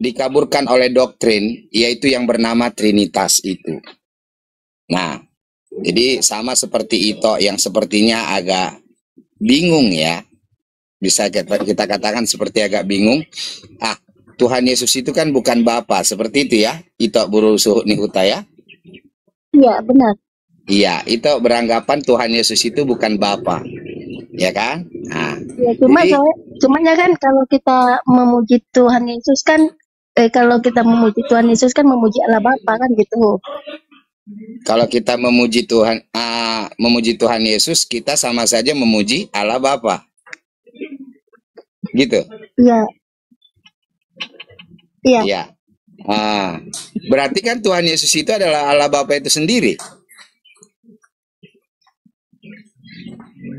dikaburkan oleh doktrin, yaitu yang bernama Trinitas itu. Nah, jadi sama seperti Ito yang sepertinya agak bingung ya. Bisa kita katakan seperti agak bingung. Tuhan Yesus itu kan bukan Bapa, seperti itu ya. Ito Burusuh Nihuta ya. Iya, benar. Iya, Ito beranggapan Tuhan Yesus itu bukan Bapa. Ya kan? Nah, ya, cuma kan kalau kita memuji Tuhan Yesus kan kalau kita memuji Tuhan Yesus kan memuji Allah Bapa kan gitu. Kalau kita memuji Tuhan Yesus, kita sama saja memuji Allah Bapa. Gitu. Iya. Iya. Iya. Berarti kan Tuhan Yesus itu adalah Allah Bapa itu sendiri.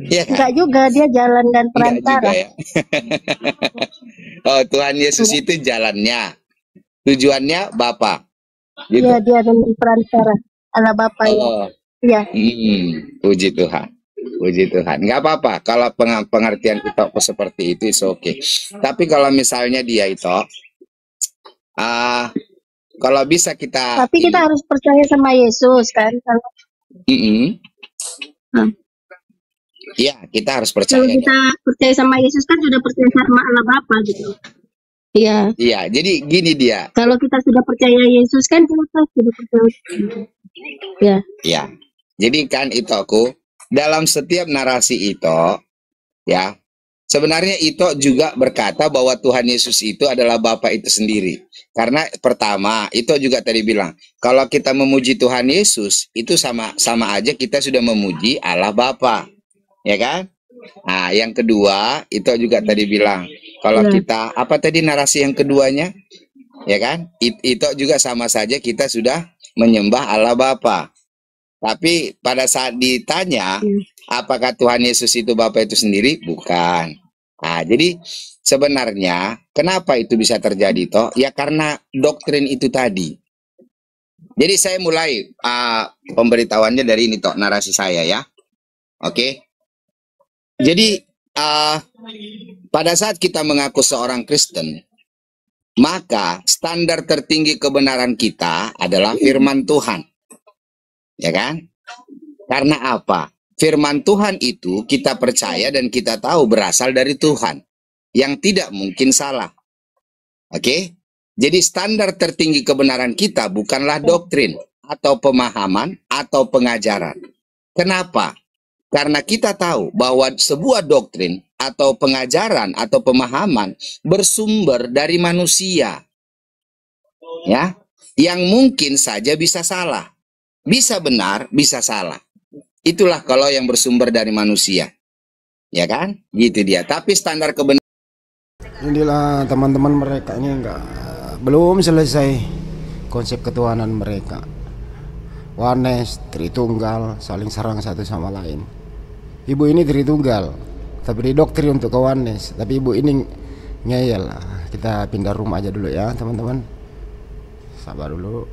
Ya kan? Enggak juga, dia jalan dan perantara. Ya? Oh, Tuhan Yesus itu jalannya. Tujuannya Bapa. Gitu. Iya, dia dan perantara Allah Bapa ya. Puji Tuhan. Puji Tuhan. Nggak apa-apa kalau pengertian kita seperti itu, oke. Tapi kalau misalnya dia itu kalau bisa kita harus percaya sama Yesus kan kalau Iya, kita harus percaya. Kalau kita percaya sama Yesus kan sudah percaya sama Allah Bapa gitu. Iya. Iya, jadi gini dia. Kalau kita sudah percaya Yesus kan kita sudah percaya. Ya. Iya. Jadi kan itu dalam setiap narasi itu ya, sebenarnya itu juga berkata bahwa Tuhan Yesus itu adalah Bapa itu sendiri. Karena pertama, itu juga tadi bilang, kalau kita memuji Tuhan Yesus, itu sama aja kita sudah memuji Allah Bapa. Ya kan? Nah, yang kedua, itu juga tadi bilang, kalau kita, apa tadi narasi yang keduanya? Ya kan? Itu juga sama saja kita sudah menyembah Allah Bapa. Tapi pada saat ditanya, apakah Tuhan Yesus itu Bapa itu sendiri? Bukan. Nah, jadi sebenarnya kenapa itu bisa terjadi toh? Ya karena doktrin itu tadi. Jadi saya mulai pemberitahuannya dari ini toh, narasi saya ya. Oke. Jadi pada saat kita mengaku seorang Kristen, maka standar tertinggi kebenaran kita adalah firman Tuhan. Ya kan? Karena apa? Firman Tuhan itu kita percaya dan kita tahu berasal dari Tuhan, yang tidak mungkin salah. Oke? Jadi standar tertinggi kebenaran kita bukanlah doktrin atau pemahaman atau pengajaran. Kenapa? Karena kita tahu bahwa sebuah doktrin atau pengajaran atau pemahaman bersumber dari manusia. Ya, yang mungkin saja bisa salah. Bisa benar, bisa salah. Itulah kalau yang bersumber dari manusia. Ya kan? Gitu dia. Tapi standar kebenaran. Inilah teman-teman mereka ini belum selesai konsep ketuhanan mereka. Oneness, Tritunggal, saling serang satu sama lain. Ibu ini Tritunggal, tapi didoktrin untuk ke oneness. Tapi ibu ini ngeyel. Kita pindah rumah aja dulu ya teman-teman. Sabar dulu.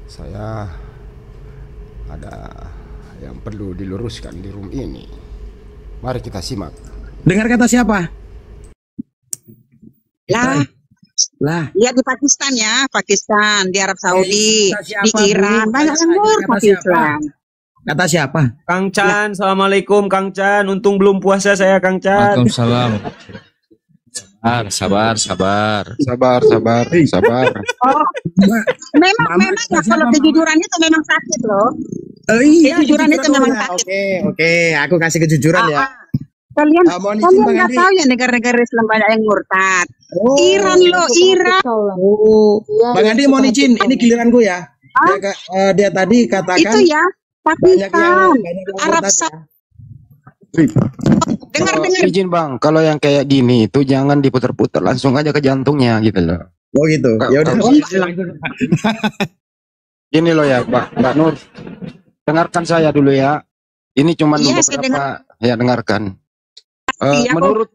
Saya ada yang perlu diluruskan di room ini. Mari kita simak. Dengar kata siapa? Lah. Ya di Pakistan ya, Pakistan, di Arab Saudi, di Iran, banyak yang Pakistan. Kata siapa? Kang Chan, Assalamualaikum Kang Chan. Untung belum puasa saya Kang Chan. Waalaikumsalam. Sabar. Oh, memang ya kalau kejujuran itu memang sakit loh. Oh iya, kejujuran itu memang sakit. Oke, aku kasih kejujuran ya. Kalian nggak tahu ya negara-negara Islam banyak yang murtad. Iran loh, Iran. Bang Andi mau izin, ini giliranku ya. Dia tadi katakan itu ya Pakistan, Arab Saudi. Dengar. Izin bang, kalau yang kayak gini itu jangan diputar-putar, langsung aja ke jantungnya gitu loh. Oh gitu. Ya udah. Gini loh ya Mbak Nur, dengarkan saya dulu ya. Ini cuma beberapa ya dengarkan.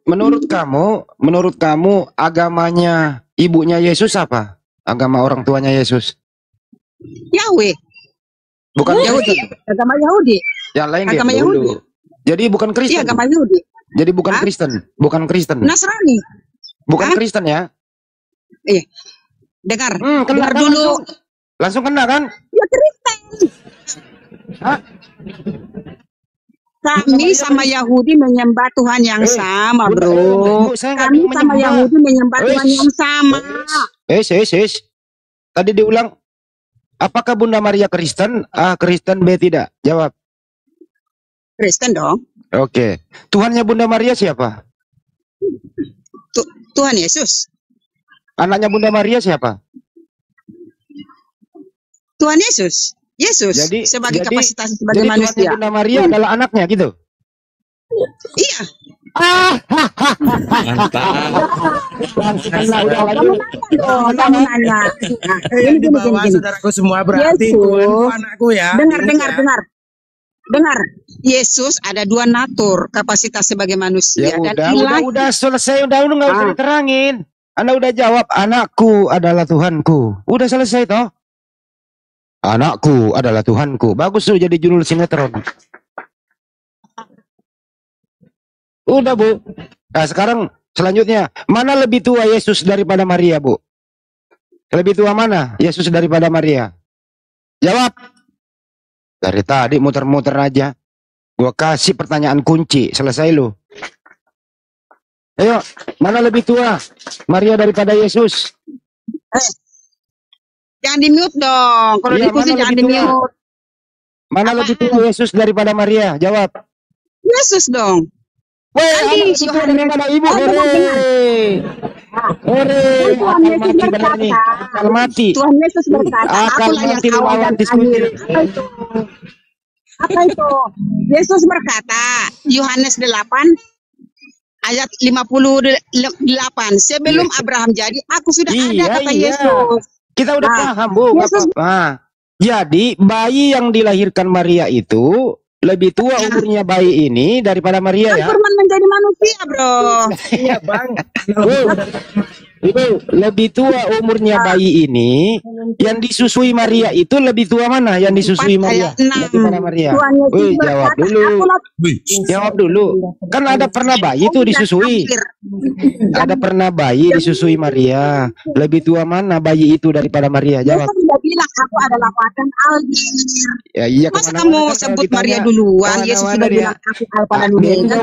Menurut kamu agamanya ibunya Yesus apa? Agama orang tuanya Yesus? Yahweh. Bukan Yahudi. Agama Yahudi. Yang lain agama Yahudi. Jadi bukan Kristen. Iya, agama Yahudi. Jadi bukan Kristen, bukan Kristen. Nasrani. Bukan Kristen ya? Iya. Dengar, Kena dengar kan dulu. langsung kena kan? Ya Kristen. Hah? Kami sama Yahudi menyembah Tuhan yang sama, Bunda, bro. Bu, saya nggak Kami mau sama menyembah. Yahudi menyembah Tuhan yang sama. Tadi diulang. Apakah Bunda Maria Kristen? A. Kristen, B. Tidak. Jawab. Kristen dong. Oke. Tuhannya Bunda Maria siapa? Tuhan Yesus. Anaknya Bunda Maria siapa? Tuhan Yesus. Yesus sebagai kapasitas sebagai manusia. Tuhannya Bunda Maria adalah anaknya gitu. Iya. Kamu nanya. Yang di bawah saudaraku semua berarti Tuhan itu anakku ya. Dengar. Yesus ada dua natur, kapasitas sebagai manusia Ya dan ilahi. udah selesai, udah nggak usah diterangin. Anda udah jawab, anakku adalah Tuhanku. Udah selesai toh? Anakku adalah Tuhanku. Bagus tuh jadi judul sinetron. Udah, Bu. Nah, sekarang selanjutnya, mana lebih tua Yesus daripada Maria, Bu? Lebih tua mana Yesus daripada Maria? Jawab. Dari tadi muter-muter aja. Gua kasih pertanyaan kunci, selesai lu. Ayo, mana lebih tua Maria daripada Yesus? Jangan di-mute dong. Kalau Iya, diskusi mana jangan lebih tua? di-mute. Mana lebih tua Yesus daripada Maria? Jawab. Yesus dong. Weh, Andi, anak tua daripada ibu. Hore. Tuhan Yesus berkata, Akal mati. Tuhan Yesus berkata, Akal akulah yang mati awal lawan dan diskusi. akhir. Apa itu? Yesus berkata, Yohanes 8 ayat 58, sebelum Abraham jadi, aku sudah ada, kata Yesus. Kita udah paham, Bu. Yesus, Jadi, bayi yang dilahirkan Maria itu lebih tua umurnya bayi ini daripada Maria ya. Firman menjadi manusia, bro. Iya, Bang. Ibu, lebih tua umurnya bayi ini, yang disusui Maria itu lebih tua mana? Yang disusui Maria daripada Maria? Wih, jawab dulu. Jawab dulu. Kan ada pernah bayi itu disusui. Ada pernah bayi disusui Maria. Lebih tua mana bayi itu daripada Maria? Jawab. Yesus sudah bilang aku adalah padan Aldir. Ya iya. Masa kamu sebut Maria duluan? Yesus sudah bilang aku Alfa dan Omega.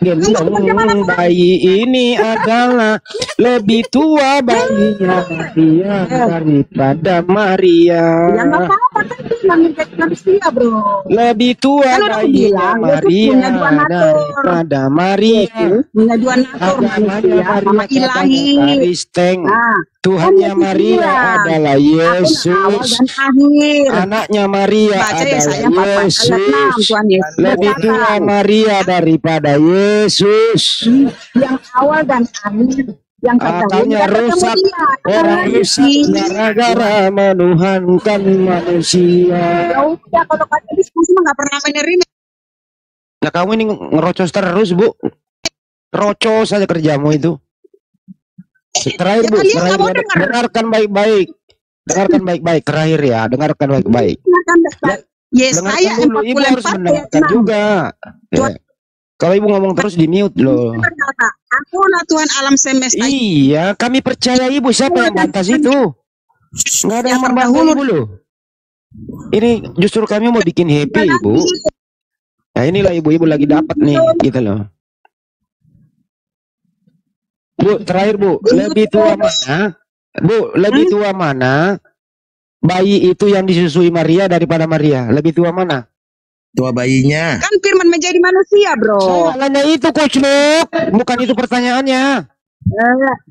Gendong bayi ini adalah lebih tua bayinya Maria daripada Maria. Ya nggak apa-apa kan itu menjadi manusia, bro. Lebih tua Kan udah aku bayinya bilang, Yesus Maria punya dua natur. daripada Maria. Punya dua natur, manusia sama ilahi. Kristen. Nah, Tuhannya Maria adalah Yesus. dan akhir. Anaknya Maria Baca ya saya adalah 4 ayat 6. Yesus. Tuhan Yesus Lebih tua berkata, Maria daripada Yesus. yang awal dan akhir, yang terdahulu Akalnya dan rusak. kemudian. Orang rusak gara-gara menuhankan manusia. Ya udah, kalau kalian diskusi mah nggak pernah menerima. Nah, kamu ini ngerocos terus, Bu. Rocos saja kerjamu itu. Terakhir, Bu. kalian nggak Terakhir, mau dengar. dengarkan baik-baik. Dengarkan baik-baik. Terakhir ya, dengarkan baik-baik. Yesaya Dengarkan dulu, Ibu harus 44 ayat mendengarkan 6 juga. Ya. Kalau Ibu ngomong terus di mute loh. berkata, akulah Tuhan alam semesta. Iya, kami percaya Ibu. Siapa yang bantah itu? Nggak ada yang membantah Ibu loh. Ini justru kami mau bikin happy, Ibu. Nah, inilah Ibu lagi dapat nih, gitu loh. Bu, terakhir Bu, lebih tua mana? Bu, lebih tua mana? Bayi itu yang disusui Maria daripada Maria. Lebih tua mana? Tua bayinya. Kan firman menjadi manusia, bro. Saya nanya itu, Coach Luke. Bukan itu pertanyaannya.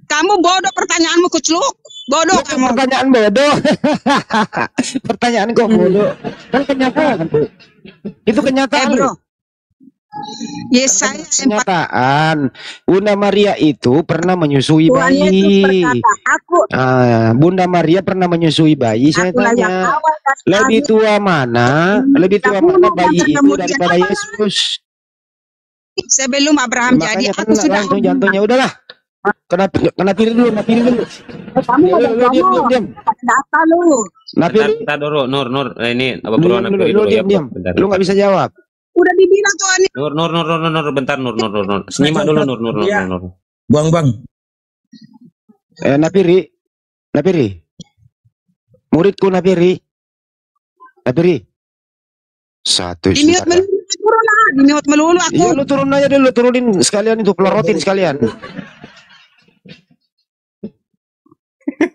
Kamu bodoh pertanyaanmu, Kucluk. Bodoh Itu kamu. pertanyaan bodoh. Pertanyaan kok bodoh. Kan kenyataan, Bu. Itu kenyataan. Bro. Yesaya 4 Kenyataan. Bunda Maria itu pernah menyusui Tuhan Yesus bayi. berkata, aku Bunda Maria pernah menyusui bayi. Saya akulah yang tanya, awal dan lebih akhir. tua mana? Lebih tua Dahulu mana dan bayi itu kemudian. daripada Apa? Yesus? Sebelum Abraham jadi, Makanya aku kena sudah langsung jantungnya. Udahlah. Kena pilih dulu, kena pilih dulu. kamu Lu, udah lu, diam, ngomong. diam. Data lu. Kena pilih. Bentar dulu, Nur, ini apa Lu buruan diam aku dulu, lu dulu ya, diam. bentar. Lu nggak bisa jawab. Udah dibilang Tuhan. Nur, bentar, Nur. Senyimak dulu, Nur. Buang, Bang. Napiri, muridku Napiri. Satu Dimiut sebentar. melulu, turun lah. Dimiut melulu aku. Iya, lu turun aja dulu, turunin sekalian itu, pelorotin sekalian.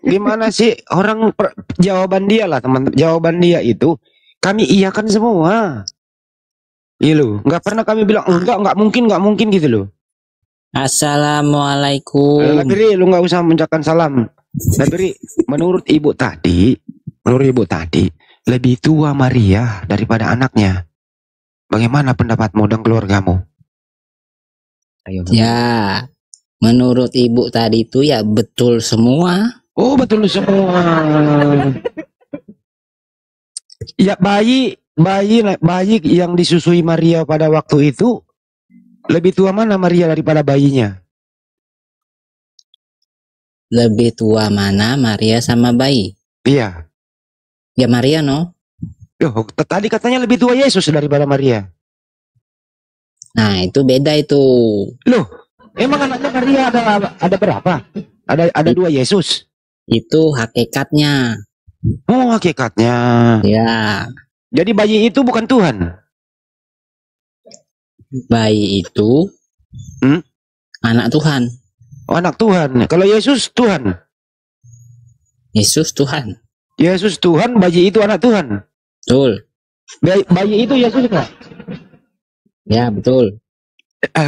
Gimana sih orang jawaban dia lah teman, jawaban dia itu kami iyakan semua. Iya lu, nggak pernah kami bilang nggak mungkin gitu loh. Assalamualaikum. Napiri, lu nggak usah mengucapkan salam. Napiri, menurut ibu tadi lebih tua Maria daripada anaknya. Bagaimana pendapatmu dan keluargamu? Ya, menurut ibu tadi itu ya betul semua. Oh, betul semua. Ya, bayi yang disusui Maria pada waktu itu lebih tua mana Maria daripada bayinya? Lebih tua mana Maria sama bayi? Iya. Ya Maria no. Loh, tadi katanya lebih tua Yesus daripada Maria. Nah itu beda itu. Loh, emang anaknya Maria ada berapa? Ada dua Yesus. Itu hakikatnya. Oh, hakikatnya. Ya. Jadi bayi itu bukan Tuhan. Bayi itu anak Tuhan. Oh, anak Tuhan. Kalau Yesus Tuhan. Yesus Tuhan. Yesus Tuhan, bayi itu anak Tuhan. Betul. Bayi itu Yesus enggak? Ya betul.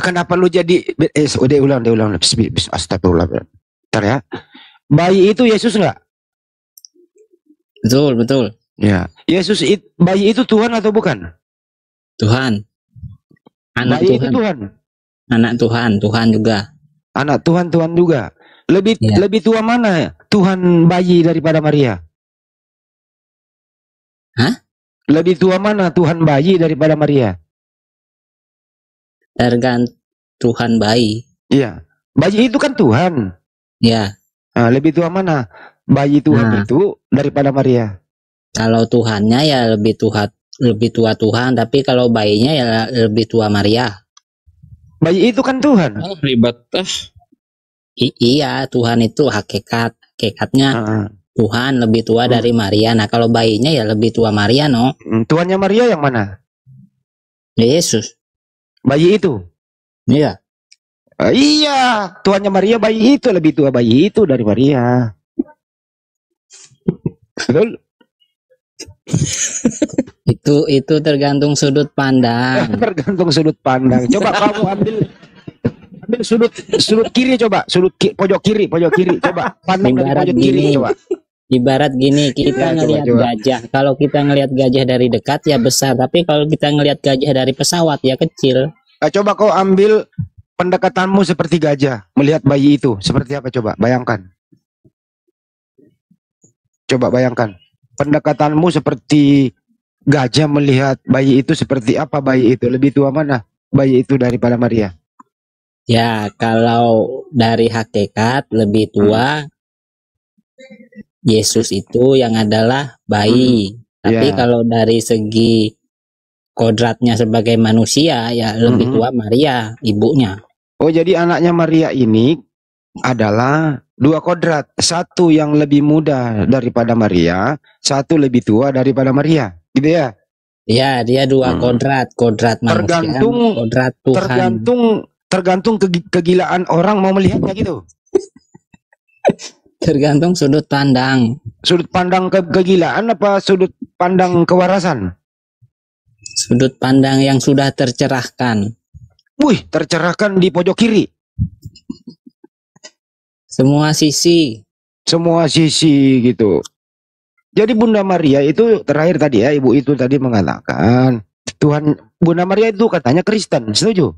Kenapa lu jadi udah ulang. Astagfirullah. Bentar ya. Bayi itu Yesus enggak? Betul. Ya. Bayi itu Tuhan atau bukan? Tuhan. Anak Bayi Tuhan. itu Tuhan. Anak Tuhan juga. Anak Tuhan juga. Lebih tua mana Tuhan bayi daripada Maria? Hah? Lebih tua mana Tuhan bayi daripada Maria? Tergantung Tuhan bayi. Iya. Bayi itu kan Tuhan. Ya. Nah, lebih tua mana bayi Tuhan itu daripada Maria? Kalau Tuhannya ya lebih tua Tuhan, tapi kalau bayinya ya lebih tua Maria. Bayi itu kan Tuhan. Oh, ribet. Iya, Tuhan itu hakikatnya Tuhan lebih tua dari Maria. Nah, kalau bayinya ya lebih tua Maria, no. Tuannya Maria yang mana? Yesus. Bayi itu. Iya. Iya, tuannya Maria bayi itu, lebih tua bayi itu dari Maria. Betul? Itu tergantung sudut pandang. Tergantung sudut pandang. Coba kamu ambil sudut kiri, coba pojok kiri coba pandang dari Ibarat pojok kiri gini. coba. Ibarat gini, kita ngelihat gajah. Kalau kita ngelihat gajah dari dekat ya besar, tapi kalau kita ngelihat gajah dari pesawat ya kecil. Coba kau ambil pendekatanmu seperti gajah melihat bayi itu seperti apa, coba bayangkan. Coba bayangkan pendekatanmu seperti gajah melihat bayi itu seperti apa. Bayi itu lebih tua mana bayi itu daripada Maria? Ya, kalau dari hakikat lebih tua Yesus itu yang adalah bayi. Tapi kalau dari segi kodratnya sebagai manusia ya lebih tua Maria, ibunya. Oh, jadi anaknya Maria ini adalah dua kodrat. Satu yang lebih muda daripada Maria, satu lebih tua daripada Maria. Gitu ya? Ya, dia dua kodrat manusia, kodrat Tuhan. Tergantung kegilaan orang mau melihatnya gitu. Tergantung sudut pandang. Sudut pandang kegilaan apa sudut pandang kewarasan? Sudut pandang yang sudah tercerahkan. Wih, tercerahkan di pojok kiri. Semua sisi gitu. Jadi Bunda Maria itu terakhir tadi ya, ibu itu tadi mengatakan Bunda Maria itu katanya Kristen, setuju?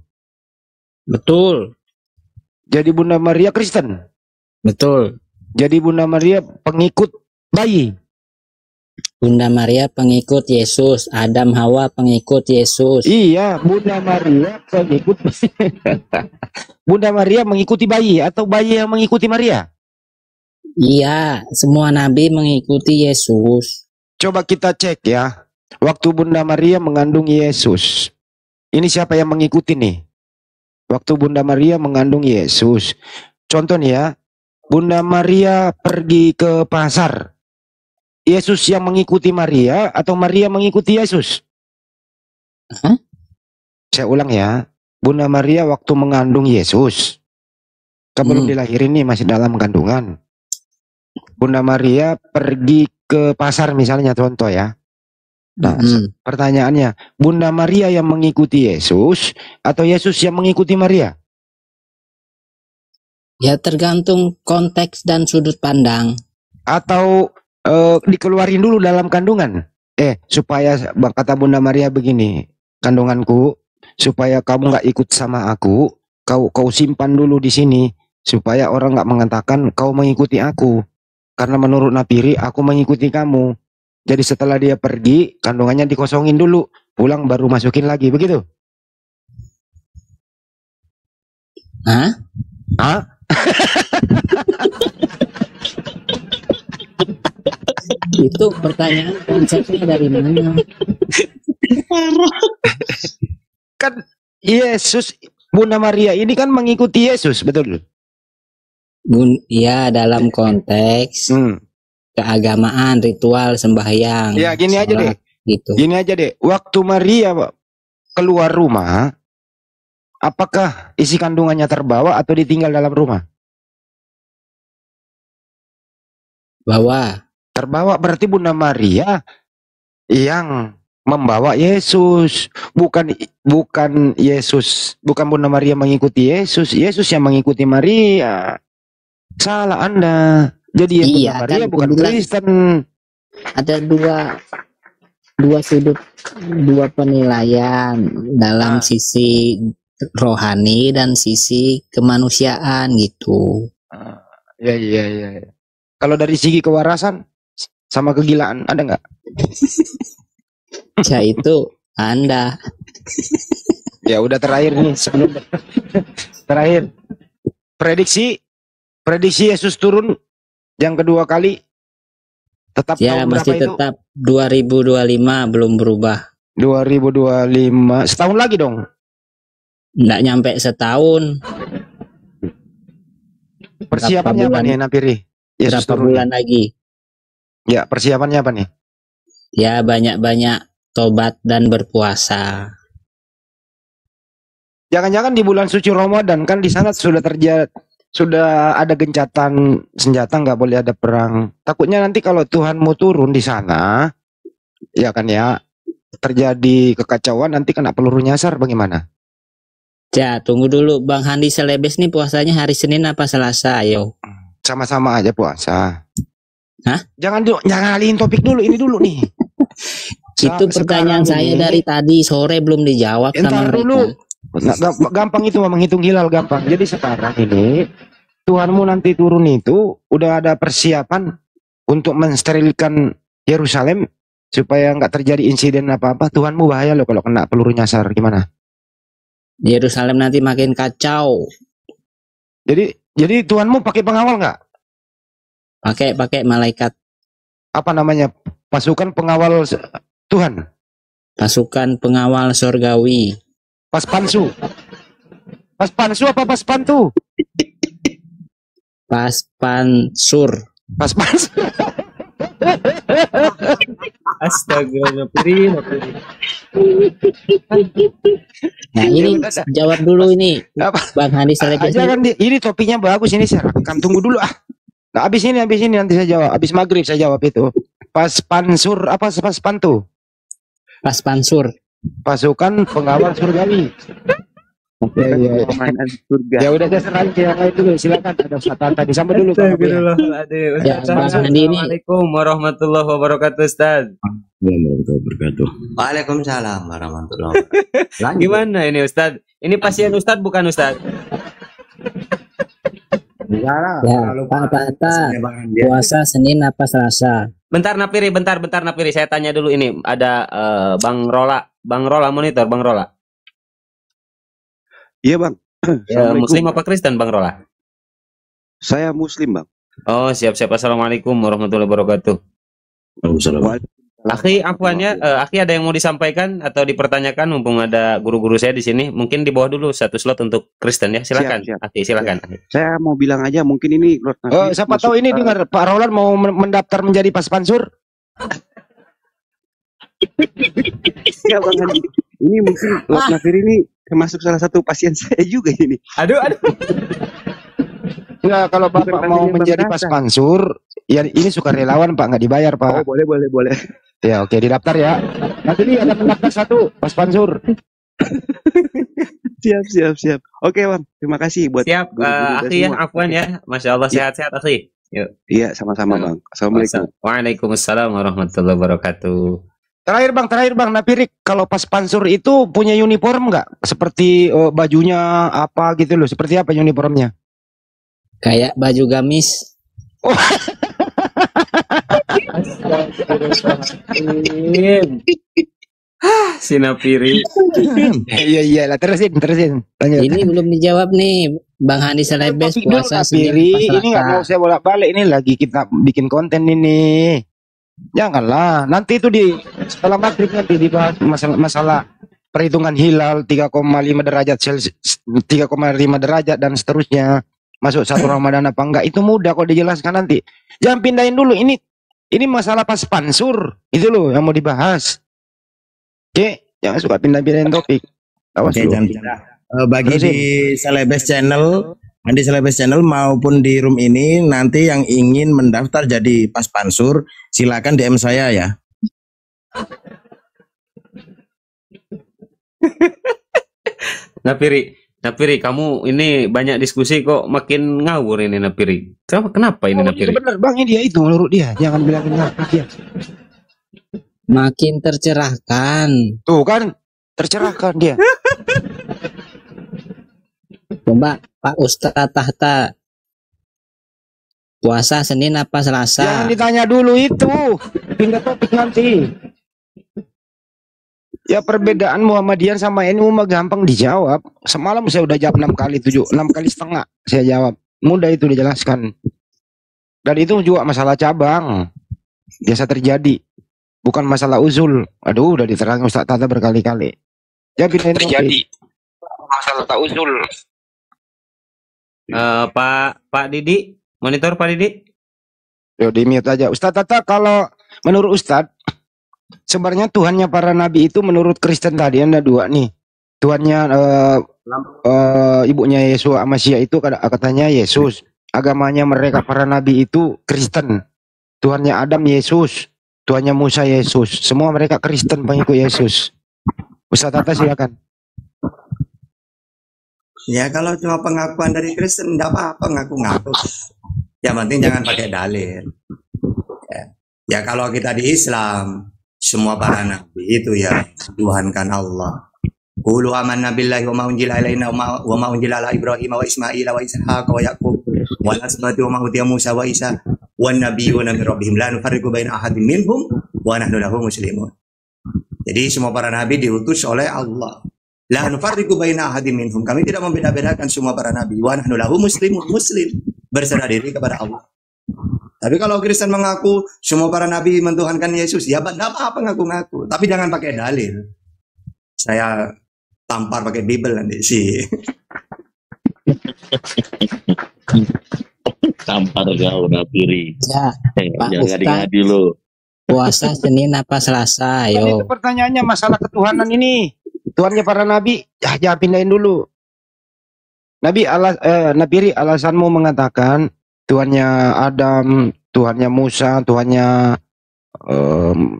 Betul. Jadi Bunda Maria Kristen. Betul. Jadi Bunda Maria pengikut bayi. Bunda Maria pengikut Yesus, Adam Hawa pengikut Yesus. Iya, Bunda Maria pengikut. Bunda Maria mengikuti bayi atau bayi yang mengikuti Maria? Iya, semua nabi mengikuti Yesus. Coba kita cek ya. Waktu Bunda Maria mengandung Yesus, ini siapa yang mengikuti nih? Waktu Bunda Maria mengandung Yesus, contoh nih ya, Bunda Maria pergi ke pasar, Yesus yang mengikuti Maria atau Maria mengikuti Yesus? Hah? Saya ulang ya. Bunda Maria waktu mengandung Yesus, kan belum dilahirin nih, masih dalam kandungan. Bunda Maria pergi ke pasar misalnya, contoh ya. Nah, pertanyaannya, Bunda Maria yang mengikuti Yesus atau Yesus yang mengikuti Maria? Ya tergantung konteks dan sudut pandang. Atau dikeluarin dulu dalam kandungan? Supaya kata Bunda Maria begini, kandunganku, supaya kamu nggak ikut sama aku, kau simpan dulu di sini, supaya orang nggak mengatakan kau mengikuti aku. Karena menurut Napiri, aku mengikuti kamu. Jadi setelah dia pergi, kandungannya dikosongin dulu, pulang baru masukin lagi, begitu? Hah? Hah? Itu pertanyaan konsepnya dari mana? Kan Yesus, Bunda Maria ini kan mengikuti Yesus, betul? Ya dalam konteks keagamaan, ritual, sembahyang. Ya gini aja deh, gitu. Gini aja deh. Waktu Maria keluar rumah, apakah isi kandungannya terbawa atau ditinggal dalam rumah? Terbawa, berarti Bunda Maria yang membawa Yesus, bukan Yesus, bukan Bunda Maria mengikuti Yesus, Yesus yang mengikuti Maria. Salah Anda. Jadi Bunda Maria kan bukan Kristen. Ada dua sudut, dua penilaian dalam sisi rohani dan sisi kemanusiaan gitu. Iya. Kalau dari segi kewarasan sama kegilaan ada nggak? Ya itu Anda. Ya udah terakhir nih sebelum terakhir. Prediksi Yesus turun yang kedua kali tetap ya masih tetap 2025 belum berubah. 2025 setahun lagi dong. Nggak nyampe setahun. Persiapannya apa nih Napiri? Yesus berapa bulan lagi? Ya persiapannya apa nih? Ya banyak-banyak tobat dan berpuasa. Jangan-jangan di bulan suci Ramadan kan di sana sudah ada gencatan senjata, nggak boleh ada perang. Takutnya nanti kalau Tuhan mau turun di sana, ya kan ya, terjadi kekacauan, nanti kena peluru nyasar, bagaimana? Ya tunggu dulu, Bang Handi Selebes nih puasanya hari Senin apa Selasa, ayo. Sama-sama aja puasa. Hah? Jangan ngalihin topik dulu, ini dulu nih. Itu pertanyaan saya dari tadi sore belum dijawab sama mereka. Dulu. Nah, gampang itu menghitung hilal, gampang. Jadi sekarang ini Tuhanmu nanti turun itu udah ada persiapan untuk mensterilkan Yerusalem supaya nggak terjadi insiden apa-apa. Tuhanmu bahaya loh kalau kena peluru nyasar, gimana? Yerusalem nanti makin kacau. Jadi Tuhanmu pakai pengawal nggak? Pakai malaikat. Apa namanya? Pasukan pengawal Tuhan. Pasukan pengawal surgawi. Paspansu apa paspantu? Paspansur. Astaga, Nah ini jawab dulu ini Bang Handi Selebes. Ini topiknya bagus ini, saya rekam, tunggu dulu ah. Nah, abis ini nanti saya jawab. Abis maghrib saya jawab itu. Paspansur apa paspantu? Paspansur. Pasukan pengawal surgawi. Iya. Ya udah saya serahin ke yang lain dulu. Silakan, ada Ustaz tadi sama dulu. Ya, Assalamualaikum warahmatullahi wabarakatuh, Ustaz. Waalaikumsalam warahmatullahi wabarakatuh. Gimana ini Ustaz? Ini pasien Ustaz bukan Ustaz? Ya, Pak puasa Senin apa Selasa? Bentar Napiri, bentar Napiri. Saya tanya dulu ini. Ada Bang Rola monitor, Bang Rola. Iya Bang. Ya, Muslim apa Kristen Bang Rola? Saya Muslim Bang. Oh siap. Assalamualaikum warahmatullahi wabarakatuh. Waalaikumsalam Akhi, afwan ya, Akhi ada yang mau disampaikan atau dipertanyakan mumpung ada guru-guru saya di sini. Mungkin di bawah dulu satu slot untuk Kristen ya. Silakan, Siap, siap. Akhi, silakan. Saya mau bilang aja mungkin ini Lord Nafiri Siapa masuk tahu ini dengar Pak Roland mau mendaftar menjadi Paspansur. ya Bang Handi. Ini mungkin Lord Nafiri ini termasuk salah satu pasien saya juga ini. Aduh. Enggak, kalau Bapak mau menjadi Paspansur, ya ini sukarelawan Pak, nggak dibayar Pak. Oh, boleh. Ya oke, didaftar ya. Nanti nih ada mendaftar satu Paspansur. Siap. Oke Bang, terima kasih buat Siap, Akhi ya, afwan ya. Masya Allah, sehat-sehat Akhi. Yuk. Iya, sama-sama Bang. Assalamualaikum. Waalaikumsalam warahmatullahi wabarakatuh. Terakhir Bang Napirik, kalau Paspansur itu punya uniform nggak? Seperti bajunya apa gitu loh? Seperti apa uniformnya? Kayak baju gamis. Si Napiri. Iya lah, terusin. Lanjut. Ini belum dijawab nih, Bang Handi Selebes puasa Napiri, ini nggak mau saya bolak-balik, ini lagi kita bikin konten ini. Janganlah, nanti itu setelah maghrib nanti dibahas masalah perhitungan hilal 3,5 derajat Celcius, 3,5 derajat dan seterusnya. Masuk satu Ramadan apa enggak, itu mudah kok dijelaskan nanti. Jangan pindahin dulu, ini masalah Paspansur itu loh yang mau dibahas. Oke, jangan suka pindah-pindahin topik. Awas Oke, dulu. bagi di Selebes Channel, di Selebes Channel maupun di room ini, nanti yang ingin mendaftar jadi Paspansur, silakan DM saya ya. Napiri, kamu ini banyak diskusi kok makin ngawur ini Napiri. Kenapa ini Napiri? Bener Bang, ini dia itu menurut dia. Jangan bilang dia. Makin tercerahkan. Tuh kan, tercerahkan dia. Coba Pak Ustadz Tahta, puasa Senin apa Selasa? Jangan ditanya dulu itu, pindah topik nanti. Ya perbedaan Muhammadiyah sama NU mah gampang dijawab. Semalam saya udah jawab 6 kali setengah saya jawab. Mudah itu dijelaskan. Dan itu juga masalah cabang. Biasa terjadi. Bukan masalah usul. Aduh, udah diterangin Ustaz Tata berkali-kali. Ya pindahin terjadi. Masalah tak usul. Pak Didi, monitor Pak Didi. Yo, di-mute aja. Ustaz Tata, kalau menurut Ustaz, sebenarnya Tuhannya para nabi itu menurut Kristen tadi ada dua nih. Tuhannya ibunya Yesus Masya itu katanya Yesus. Agamanya mereka para nabi itu Kristen. Tuhannya Adam Yesus, Tuhannya Musa Yesus. Semua mereka Kristen pengikut Yesus. Ustaz Tata silakan. Ya kalau cuma pengakuan dari Kristen enggak apa-apa ngaku-ngaku. Yang penting jangan pakai dalil. Ya kalau kita di Islam semua para nabi itu ya Tuhankan Allah. Qulu amanna billahi wa ma unzila ilaina wa ma unzila ala Ibrahim wa Ismail wa Ishaq wa Yaqub wa asbatu wa ma utiya Musa wa Isa wan nabiyyuna min rabbihim la nufarriqu baina ahadin minhum wa nahnu lahu muslimun. Jadi semua para nabi diutus oleh Allah. La nufarriqu baina ahadin minhum. Kami tidak membeda-bedakan semua para nabi. Wa nahnu lahu muslimun, muslim berserah diri kepada Allah. Tapi kalau Kristen mengaku semua para nabi mentuhankan Yesus, ya tidak apa-apa ngaku-ngaku. Tapi jangan pakai dalil. Saya tampar pakai Bible nanti sih. Tampar kau Napiri. Ya, Pak jangan Ustadz, ngadi-ngadi lo. puasa Senin apa Selasa? Itu Ayo. pertanyaannya masalah ketuhanan ini. Tuhannya para nabi, jangan pindahin dulu. Napiri, alasanmu mengatakan Tuhannya Adam, Tuhannya Musa, Tuhannya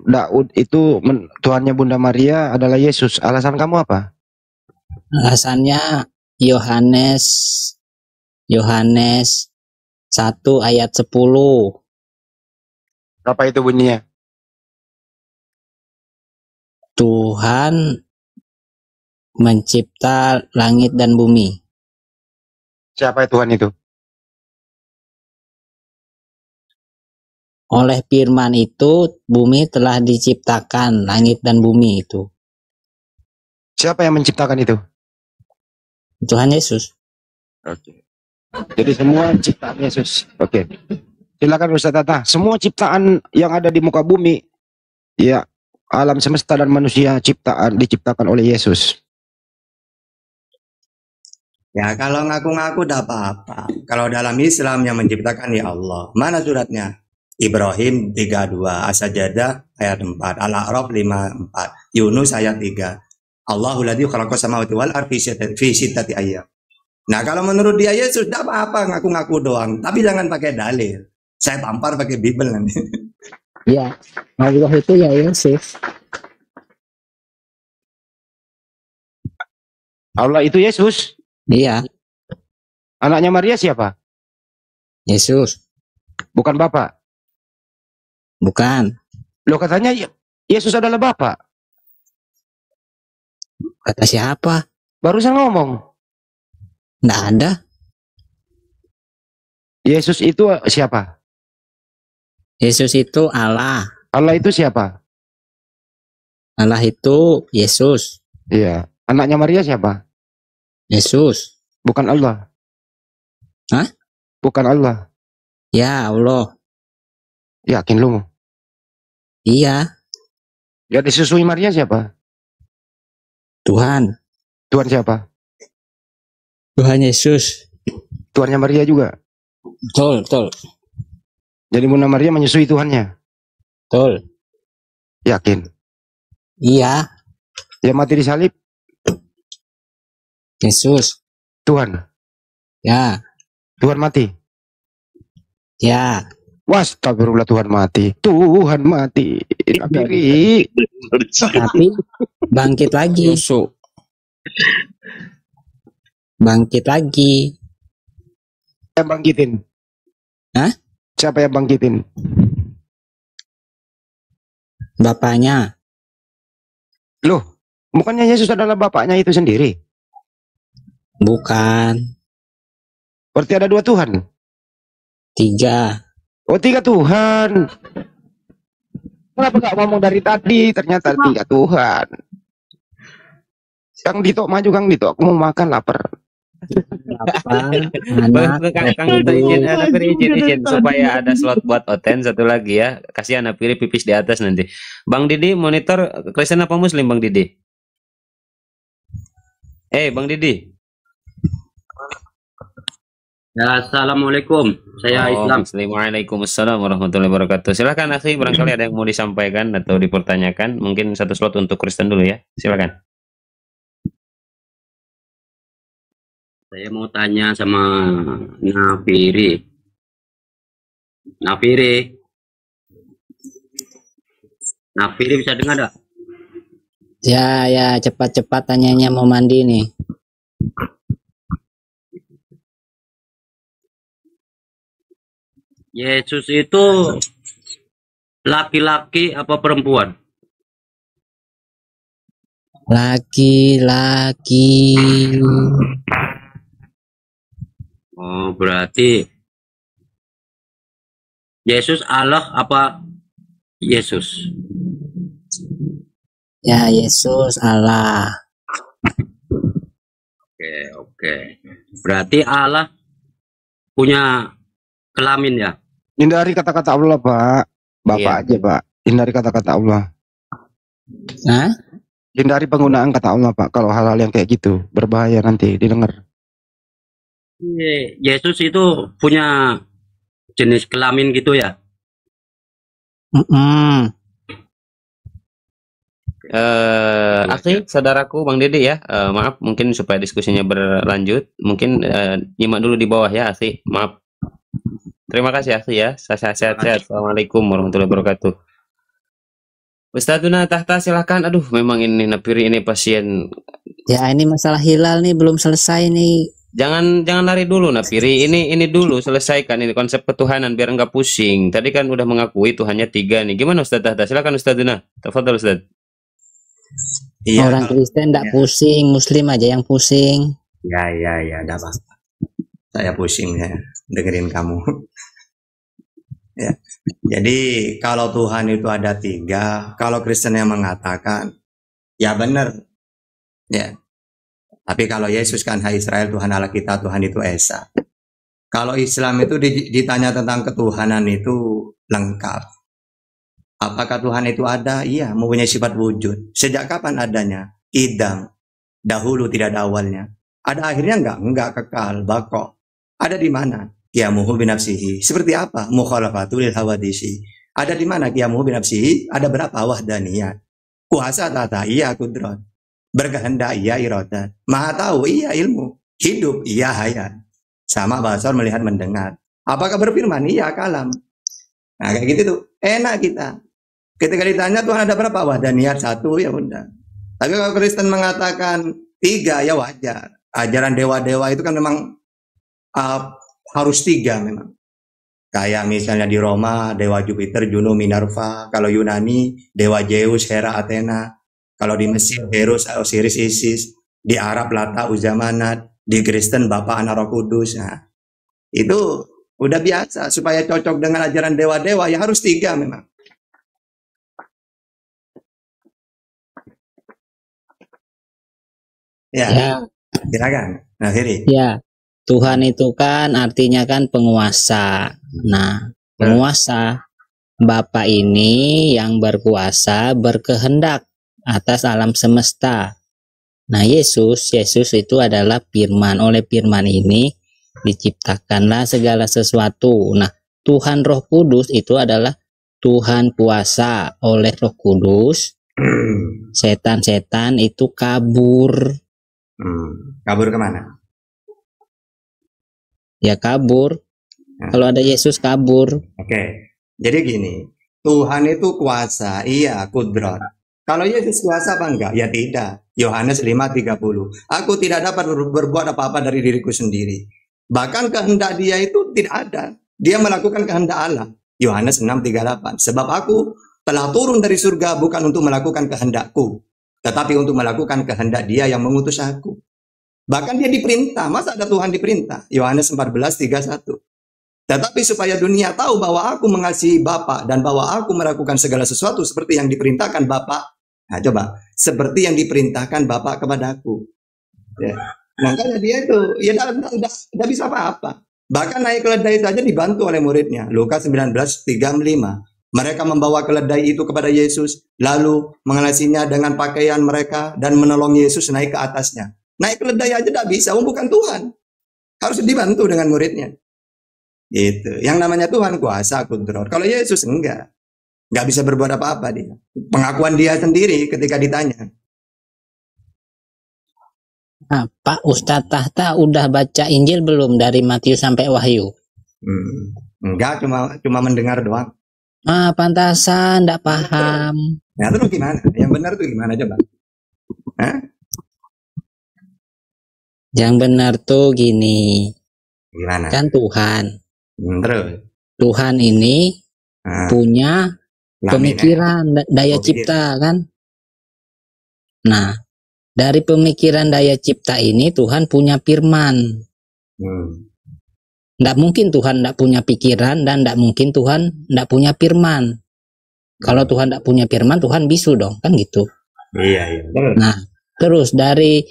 Daud itu Tuhannya Bunda Maria adalah Yesus. Alasan kamu apa? Alasannya Yohanes 1 ayat 10. Apa itu bunyinya? Tuhan mencipta langit dan bumi. Siapa Tuhan itu? Oleh firman itu bumi telah diciptakan, langit dan bumi itu. Siapa yang menciptakan itu? Tuhan Yesus. Oke. Jadi semua ciptaan Yesus. Oke. Silakan Ustaz Tata. Semua ciptaan yang ada di muka bumi Ya, alam semesta dan manusia diciptakan oleh Yesus. Ya kalau ngaku-ngaku tidak apa-apa. Kalau dalam Islam yang menciptakan ya Allah. Mana suratnya? Ibrahim 32, As-Sajdah ayat 4, Al-A'raf 54, Yunus ayat 3. Allahul ladzi khalaqas samawati wal ardi fi sittati ayyam. Nah, kalau menurut dia Yesus tidak apa-apa ngaku-ngaku doang, tapi jangan pakai dalil. Saya tampar pakai Bible nanti. Ya, Allah itu ya Yesus. Allah itu Yesus. Iya, Anaknya Maria siapa? Yesus. Bukan Bapak. Bukan. Loh, katanya Yesus adalah Bapak. Kata siapa? Barusan ngomong. Nggak ada. Yesus itu siapa? Yesus itu Allah. Allah itu siapa? Allah itu Yesus. Iya. Anaknya Maria siapa? Yesus. Bukan Allah. Hah? Bukan Allah. Ya Allah. Yakin lu? Iya. Ya, disusui Maria siapa? Tuhan. Tuhan siapa? Tuhan Yesus. Tuhannya Maria juga. Betul, betul. Jadi Bunda Maria menyusui Tuhannya. Betul. Yakin? Iya. Ya, mati di salib. Yesus. Tuhan. Ya. Tuhan mati. Ya. Wastagfirullah, Tuhan mati. Tuhan mati. Napiri. Tapi bangkit lagi. Bangkit lagi. Yang bangkitin? Hah? Siapa yang bangkitin? Bapaknya. Loh, bukannya Yesus adalah bapaknya itu sendiri? Bukan. Berarti ada 2 Tuhan? 3. Oh, 3 Tuhan. Kenapa gak ngomong dari tadi? Ternyata 3 Tuhan. Kang Dito maju, Kang Dito. Aku mau makan, lapar. Kang Dito izin supaya ada slot buat Oten satu lagi ya. Kasih anak Piri pipis di atas nanti. Bang Didi monitor Kristen apa Muslim, Bang Didi? Bang Didi. Ya, assalamualaikum. Saya Islam. Waalaikumsalam warahmatullahi wabarakatuh. Silakan akhi, barangkali ada yang mau disampaikan atau dipertanyakan. Mungkin satu slot untuk Kristen dulu ya. Silakan. Saya mau tanya sama Nafiri. Nafiri bisa dengar enggak? Ya, cepat-cepat tanyanya, mau mandi nih. Yesus itu laki-laki apa perempuan? Laki-laki. Oh, berarti Yesus Allah apa Yesus? Ya, Yesus Allah. Oke. Berarti Allah punya kelamin ya? Hindari kata-kata Allah, Pak. Bapak aja, Pak. Hindari kata-kata Allah. Hah? Hindari penggunaan kata Allah, Pak. Kalau hal-hal yang kayak gitu berbahaya nanti didengar. Yesus itu punya jenis kelamin gitu ya? Akhi, saudaraku Bang Dede ya, maaf mungkin supaya diskusinya berlanjut, mungkin nyimak dulu di bawah ya, akhi. Maaf. Terima kasih akhi ya. Sehat-sehat. Assalamualaikum warahmatullahi wabarakatuh. Ustadzuna Tahta silahkan. Aduh, memang ini Napiri ini pasien. Ya, ini masalah hilal nih belum selesai nih. Jangan lari dulu Napiri. Ini dulu selesaikan ini konsep ketuhanan biar enggak pusing. Tadi kan udah mengakui Tuhannya 3 nih. Gimana Ustadz Tahta? Silakan Ustadzuna. Tafadhol Ustadz. Iya, orang Kristen enggak pusing, Muslim aja yang pusing. Ya, enggak apa-apa. Saya pusing ya dengerin kamu. Ya. Jadi kalau Tuhan itu ada 3, kalau Kristen yang mengatakan ya benar. Ya. Tapi kalau Yesus kan hai Israel Tuhan Allah kita, Tuhan itu Esa. Kalau Islam itu ditanya tentang ketuhanan itu lengkap. Apakah Tuhan itu ada? Iya, mempunyai sifat wujud. Sejak kapan adanya? Idam. Dahulu tidak ada awalnya. Ada akhirnya enggak? Enggak, kekal, bako. Ada di mana? Qiyamuhu binafsihi. Seperti apa? Mukhalafatu lil hawadisi. Ada di mana qiyamuhu binafsihi? Ada berapa? Wahdaniyat. Kuasa tata, iya kudrat. Berkehendak, iya iradat. Maha tahu, iya ilmu. Hidup, iya hayat. Sama basar melihat mendengar. Apakah berfirman? Iya kalam. Nah kayak gitu tuh. Enak kita. Ketika ditanya Tuhan ada berapa? Wahdaniyat satu, ya udah. Tapi kalau Kristen mengatakan 3, ya wajar. Ajaran dewa-dewa itu kan memang harus 3 memang. Kayak misalnya di Roma, dewa Jupiter, Juno, Minerva. Kalau Yunani, dewa Zeus, Hera, Athena. Kalau di Mesir, Horus, Osiris, Isis. Di Arab, Lata, Uzamanat. Di Kristen, Bapa, Anak, Roh Kudus. Nah, itu udah biasa. Supaya cocok dengan ajaran dewa-dewa, ya harus 3 memang. Ya, silakan. Nah, Firi. Ya, Tuhan itu kan artinya kan penguasa. Nah, penguasa Bapa ini yang berkuasa berkehendak atas alam semesta. Nah, Yesus itu adalah firman. Oleh firman ini diciptakanlah segala sesuatu. Nah, Tuhan Roh Kudus itu adalah Tuhan kuasa. Oleh Roh Kudus, setan-setan itu kabur. Kabur kemana? Ya kabur. Kalau ada Yesus kabur. Oke. Jadi gini, Tuhan itu kuasa, iya, kudrat. Kalau Yesus kuasa apa enggak? Ya tidak. Yohanes 5:30. Aku tidak dapat berbuat apa-apa dari diriku sendiri. Bahkan kehendak dia itu tidak ada. Dia melakukan kehendak Allah. Yohanes 6:38. Sebab aku telah turun dari surga bukan untuk melakukan kehendakku, tetapi untuk melakukan kehendak dia yang mengutus aku. Bahkan dia diperintah. Masa ada Tuhan diperintah? Yohanes 14:31. Tetapi supaya dunia tahu bahwa aku mengasihi Bapa dan bahwa aku melakukan segala sesuatu seperti yang diperintahkan Bapa. Nah coba, seperti yang diperintahkan Bapa kepadaku. Ya. Makanya dia itu, ya tidak bisa apa-apa. Bahkan naik keledai saja dibantu oleh muridnya. Lukas 19:35. Mereka membawa keledai itu kepada Yesus, lalu mengelasinya dengan pakaian mereka dan menolong Yesus naik ke atasnya. Naik keledai aja tidak bisa, bukan Tuhan. Harus dibantu dengan muridnya. Itu. Yang namanya Tuhan kuasa, kudrat. Kalau Yesus enggak bisa berbuat apa-apa dia. Pengakuan dia sendiri ketika ditanya. Nah, Pak Ustadz Tahta udah baca Injil belum dari Matius sampai Wahyu? Enggak, cuma mendengar doang. Ah, pantasan, enggak paham. Nah, terus gimana? Yang benar tuh gimana coba? Hah? Yang benar tuh gini. Gimana? Kan Tuhan. Terus? Tuhan ini punya pemikiran, daya cipta kan? Nah, dari pemikiran daya cipta ini Tuhan punya firman. Nggak mungkin Tuhan nggak punya pikiran dan nggak mungkin Tuhan nggak punya firman. Kalau Tuhan nggak punya firman, Tuhan bisu dong, kan gitu. Iya. Nah, terus dari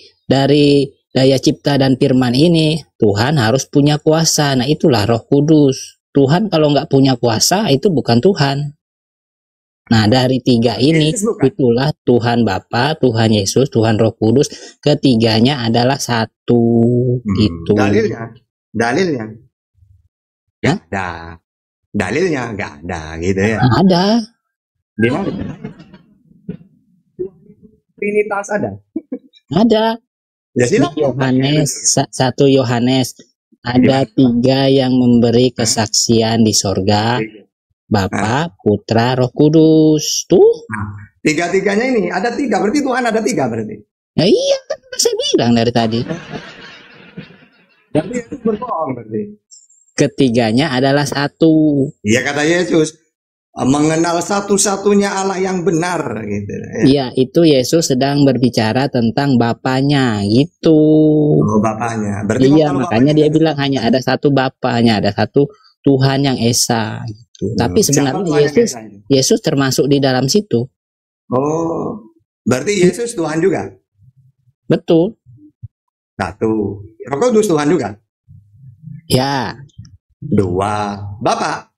daya cipta dan firman ini, Tuhan harus punya kuasa. Nah, itulah Roh Kudus. Tuhan kalau nggak punya kuasa, itu bukan Tuhan. Nah, dari 3 ini, itulah Tuhan Bapa, Tuhan Yesus, Tuhan Roh Kudus. Ketiganya adalah satu. Itu. Dalilnya. Ya? Dalilnya nggak ada gitu ya. Ada. Di mana? Trinitas ada. Ada. Ya, Yohanes 1 Yohanes ada 3 yang memberi kesaksian di sorga, Bapa, Putra, Roh Kudus. Tuh. Tiga-tiganya ini ada 3, berarti Tuhan ada 3 berarti. Ya iya, kan saya bilang dari tadi. Jadi itu berbohong berarti. Ketiganya adalah satu. Iya kata Yesus, mengenal satu-satunya Allah yang benar gitu. Iya, itu Yesus sedang berbicara tentang Bapanya gitu. Oh, Bapanya. Berarti iya, makanya dia bilang hanya ada satu Bapanya, ada satu Tuhan yang Esa gitu. Tapi sebenarnya Yesus termasuk di dalam situ. Oh, berarti Yesus Tuhan juga? Betul. Satu. Roh Kudus Tuhan juga? Ya. 2. Bapak?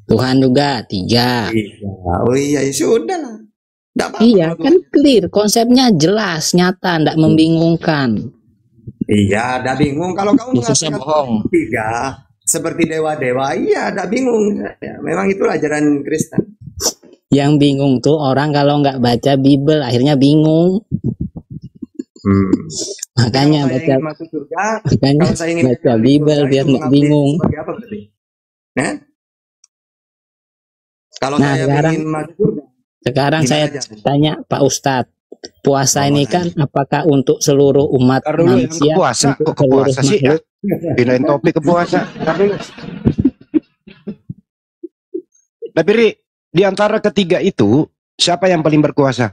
Tuhan juga 3. Iya. Oh iya, ya sudah lah. Nggak apa-apa Iya, kalau kan Tuhan. clear, konsepnya jelas, nyata, ndak membingungkan. Iya, ada bingung kalau kamu Yesusnya mengatakan bohong. tiga seperti dewa-dewa. Iya, ada bingung. Ya, memang itulah ajaran Kristen. Yang bingung tuh orang kalau nggak baca Bible akhirnya bingung. Makanya Kalau saya baca ingin masuk surga, makanya kalau saya ingin baca kekal di Bible surga biar itu nggak mengabdi bingung. sebagai apa berarti? Nah, kalau Nah, saya sekarang ingin masuk surga, sekarang gimana saya caranya? tanya Pak Ustadz, puasa Oh, ini tanya. kan apakah untuk seluruh umat Ntar dulu, yang ke manusia, puasa. untuk Kok ke seluruh puasa sih? makhluk? Pindahin topik ke puasa. Ntar dulu. Tapi Ri, di antara ketiga itu, siapa yang paling berkuasa?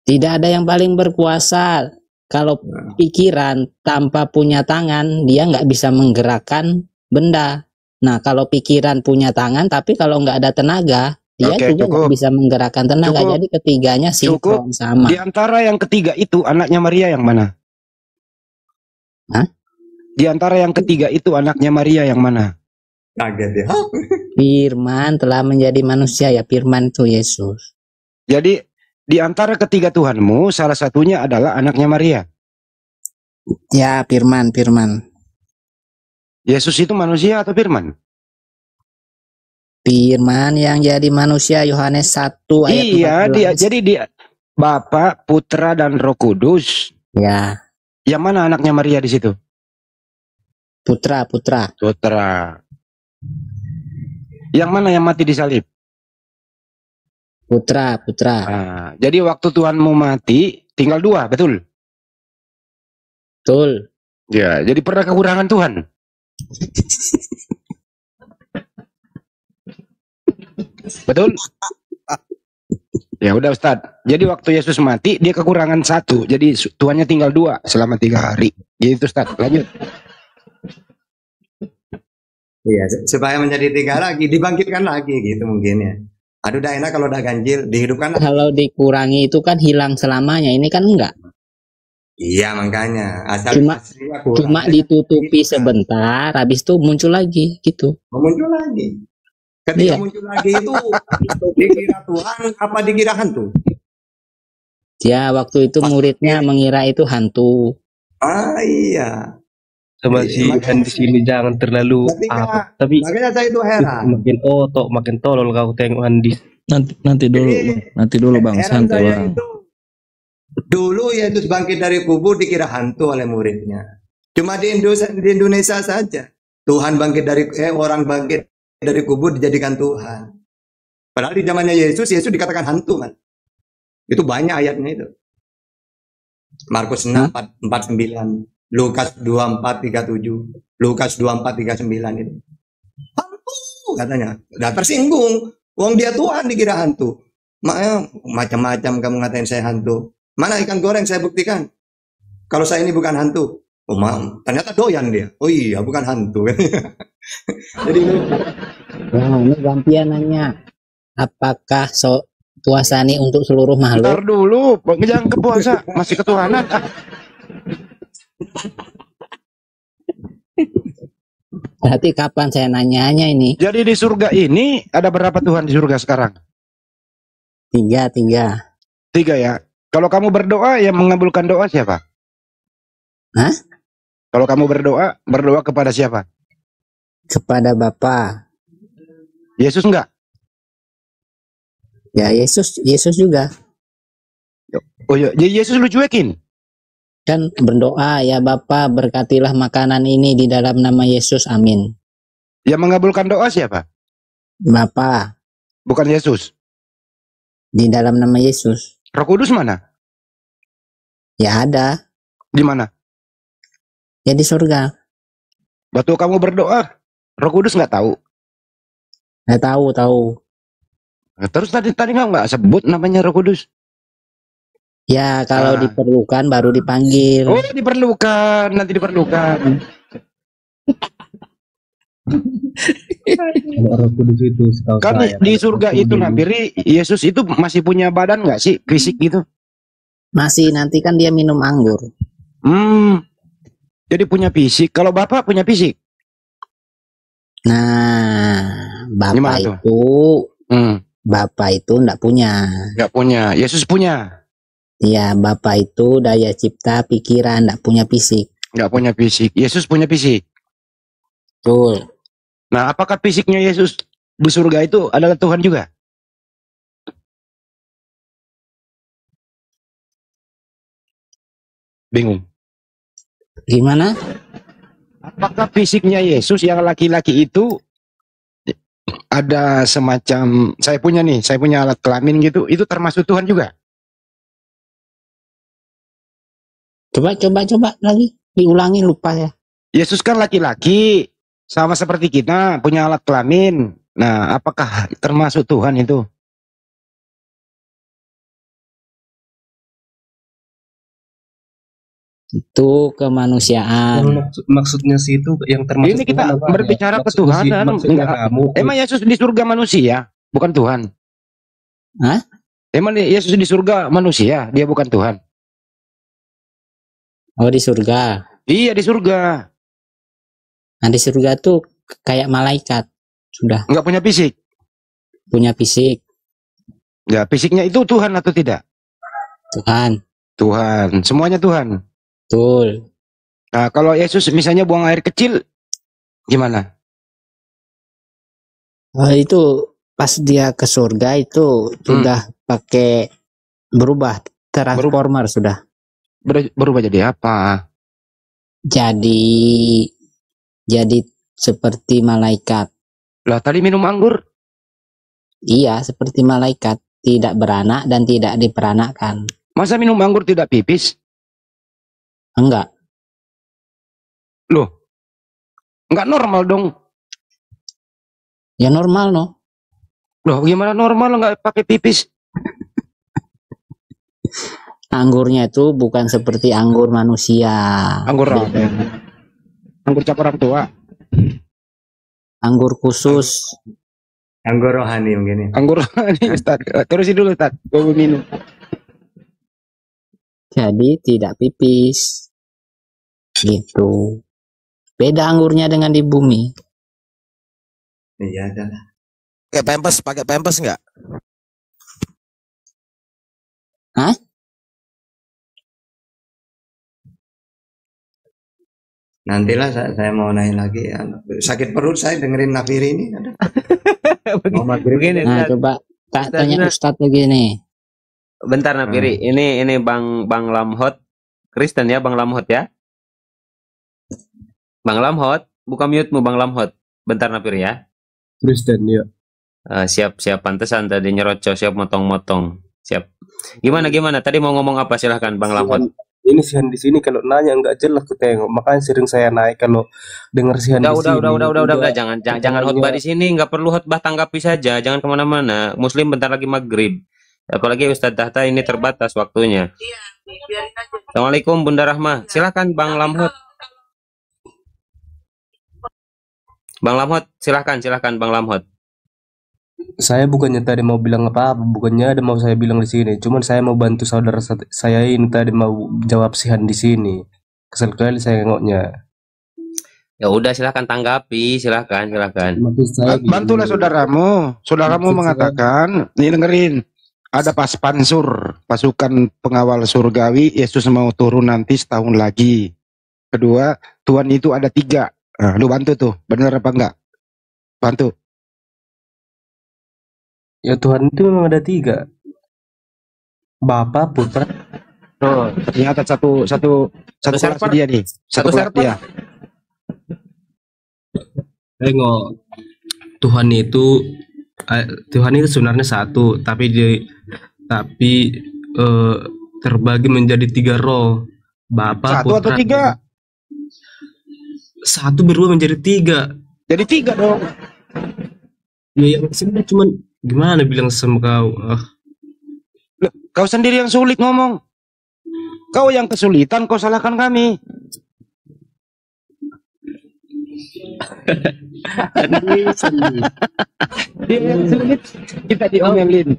Tidak ada yang paling berkuasa. Kalau pikiran tanpa punya tangan, dia nggak bisa menggerakkan benda. Nah, kalau pikiran punya tangan, tapi kalau nggak ada tenaga, dia Oke, juga nggak cukup. bisa menggerakkan tenaga. Cukup. Jadi ketiganya Cukup. sinkron sama. Di antara yang ketiga itu, anaknya Maria yang mana? Hah? Di antara yang ketiga itu, anaknya Maria yang mana? Kaget ya. Firman telah menjadi manusia, ya Firman itu Yesus. Jadi, di antara ketiga Tuhanmu, salah satunya adalah anaknya Maria. Ya, Firman. Yesus itu manusia atau firman? Firman yang jadi manusia, Yohanes 1 ayat Iya, 14. jadi dia Bapa, Putra, dan Roh Kudus. Ya, Yang mana anaknya Maria di situ? Putra. Putra. Yang mana yang mati di salib? Putra. Nah, jadi waktu Tuhanmu mati, tinggal 2, betul? Betul. Ya, jadi pernah kekurangan Tuhan. Betul? Ya udah Ustadz. Jadi waktu Yesus mati, dia kekurangan 1. Jadi Tuhannya tinggal 2 selama 3 hari. Gitu Ustadz, lanjut. Iya, supaya menjadi 3 lagi, dibangkitkan lagi gitu mungkin ya. Aduh, udah enak kalau udah ganjil, dihidupkan lagi. Kalau dikurangi itu kan hilang selamanya. Ini kan enggak. Iya, makanya. Asal Cuma aslinya kurang. ditutupi sebentar, habis itu muncul lagi gitu. Muncul lagi. Ketika Iya. muncul lagi itu dikira Tuhan apa dikira hantu? Ya, waktu itu muridnya mengira itu hantu. Ah iya. Sama si Yuhan di sini jangan terlalu apa. Tapi Makanya saya itu heran. makin otok, makin tolol kau tengok Andi. Nanti dulu Bang, Heran santai saya Bang. itu. Dulu Yesus bangkit dari kubur dikira hantu oleh muridnya. Cuma di Indonesia saja. Tuhan bangkit dari orang bangkit dari kubur dijadikan Tuhan. Padahal di zamannya Yesus dikatakan hantu kan. Itu banyak ayatnya itu. Markus 6 49, Lukas 24:37, Lukas 24:39 itu. Hantu katanya. Udah tersinggung. Wong dia Tuhan dikira hantu. Macam-macam kamu ngatain saya hantu. Mana ikan goreng saya buktikan. Kalau saya ini bukan hantu. Oh, ternyata doyan dia. Oh iya, bukan hantu. Jadi Nah, ini gantian nanya. Apakah puasa ini untuk seluruh Ntar makhluk? dulu, jangan ke puasa, masih ketuhanan. Berarti kapan saya nanyanya ini? Jadi di surga ini ada berapa Tuhan di surga sekarang? 3. 3 ya. Kalau kamu berdoa, yang mengabulkan doa siapa? Hah? Kalau kamu berdoa kepada siapa? Kepada Bapa. Yesus enggak? Ya, Yesus juga. Oh iya, jadi Yesus lu cuekin? Kan berdoa, ya Bapa berkatilah makanan ini di dalam nama Yesus, amin. Yang mengabulkan doa siapa? Bapa. Bukan Yesus? Di dalam nama Yesus. Roh Kudus mana? Ya ada. Di mana? Ya di surga. Waktu kamu berdoa, Roh Kudus nggak tahu? Nggak tahu. Nah, terus tadi nggak sebut namanya Roh Kudus? Ya kalau diperlukan baru dipanggil. Oh diperlukan, nanti diperlukan. Kalau Roh Kudus itu setahu Kan saya, di kalau surga Roh itu Kudus- Nabiri, Yesus itu masih punya badan nggak sih, fisik gitu? Masih, nanti kan dia minum anggur. Jadi punya fisik. Kalau Bapak punya fisik? Nah, Gimana tuh? Bapak itu enggak punya. Enggak punya. Yesus punya. Iya, Bapak itu daya cipta pikiran, enggak punya fisik. Enggak punya fisik. Yesus punya fisik. Betul. Nah, apakah fisiknya Yesus di surga itu adalah Tuhan juga? Bingung. Gimana? Apakah fisiknya Yesus yang laki-laki itu ada semacam, saya punya alat kelamin gitu, itu termasuk Tuhan juga? Coba lagi, diulangi, lupa ya. Yesus kan laki-laki, sama seperti kita, punya alat kelamin. Nah, apakah termasuk Tuhan itu? Itu kemanusiaan. Maksudnya sih itu yang termasuk Ini kita Tuhan apa berbicara ya? Maksudnya ketuhanan. kamu. Emang Yesus di surga manusia, bukan Tuhan? Hah? Emang Yesus di surga manusia, dia bukan Tuhan? Oh, di surga. Iya, di surga. Nah, di surga tuh kayak malaikat. Sudah. Nggak punya fisik? Punya fisik. Ya, fisiknya itu Tuhan atau tidak? Tuhan. Tuhan. Semuanya Tuhan. Betul. Nah, kalau Yesus misalnya buang air kecil, gimana? Oh, itu pas dia ke surga itu sudah pakai berubah, transformer sudah. Berubah jadi apa? Jadi seperti malaikat. Lah, tadi minum anggur? Iya, seperti malaikat, tidak beranak dan tidak diperanakkan. Masa minum anggur tidak pipis? Enggak. Loh, enggak normal dong. Ya normal no. Loh, gimana normal enggak pakai pipis? Anggurnya itu bukan seperti anggur manusia. Anggur apa? Anggur cap orang tua. Anggur khusus. Anggur rohani mungkin ya. Anggur rohani, Ustaz. Terusin dulu, Ustaz. Gue mau minum. Jadi tidak pipis. Gitu. Beda anggurnya dengan di bumi. Iya, adalah. Pakai pampers enggak? Hah? Nantilah saya mau nanya lagi ya. Sakit perut saya dengerin Nafiri ini. Begini, Nah, Ustaz. coba tanya Ustaz, Ustadz begini. bentar Napiri, ini Bang Lamhot Kristen ya, Bang Lamhot ya. Bang Lamhot, buka mute-mu Bang Lamhot. Bentar Napiri ya. Kristen ya. Siap pantesan tadi nyerocos, siap motong-motong. Siap. Gimana Tadi mau ngomong apa, silahkan Bang Lamhot. Ini Sihan di sini kalau nanya nggak jelas aku tengok, makanya sering saya naik kalau dengar Sihan di sini. Udah, jangan khotbah di sini, nggak perlu khotbah, tanggapi saja, jangan kemana-mana. Muslim bentar lagi maghrib, apalagi Ustadz Tahta ini terbatas waktunya. Assalamualaikum Bunda Rahma, silakan Bang Lamhot. Bang Lamhot, silakan Bang Lamhot. Saya bukannya tadi mau bilang apa-apa, bukannya ada mau saya bilang di sini. Cuman saya mau bantu saudara saya ini tadi mau jawab Sihan di sini. Kesel kali saya ngoknya. Ya udah, silakan tanggapi, silakan. Bantulah saudaramu mengatakan, ini dengerin, ada pansur, pasukan pengawal surgawi, Yesus mau turun nanti setahun lagi. Kedua, Tuhan itu ada 3. Nah, lu bantu tuh, bener apa enggak? Bantu. Ya Tuhan itu memang ada 3. Bapa, Putra. Oh, ternyata satu kelas dia nih. Satu kelas dia. Tengok, Tuhan itu sebenarnya satu, tapi terbagi menjadi 3 roh. Bapa, Satu Putra. atau 3? Satu berubah menjadi 3. Jadi 3 dong. Ya yang sebenarnya cuman gimana bilang sama kau? Loh, kau sendiri yang sulit ngomong. Kau yang kesulitan, kau salahkan kami. Dia yang sulit, kita diomelin.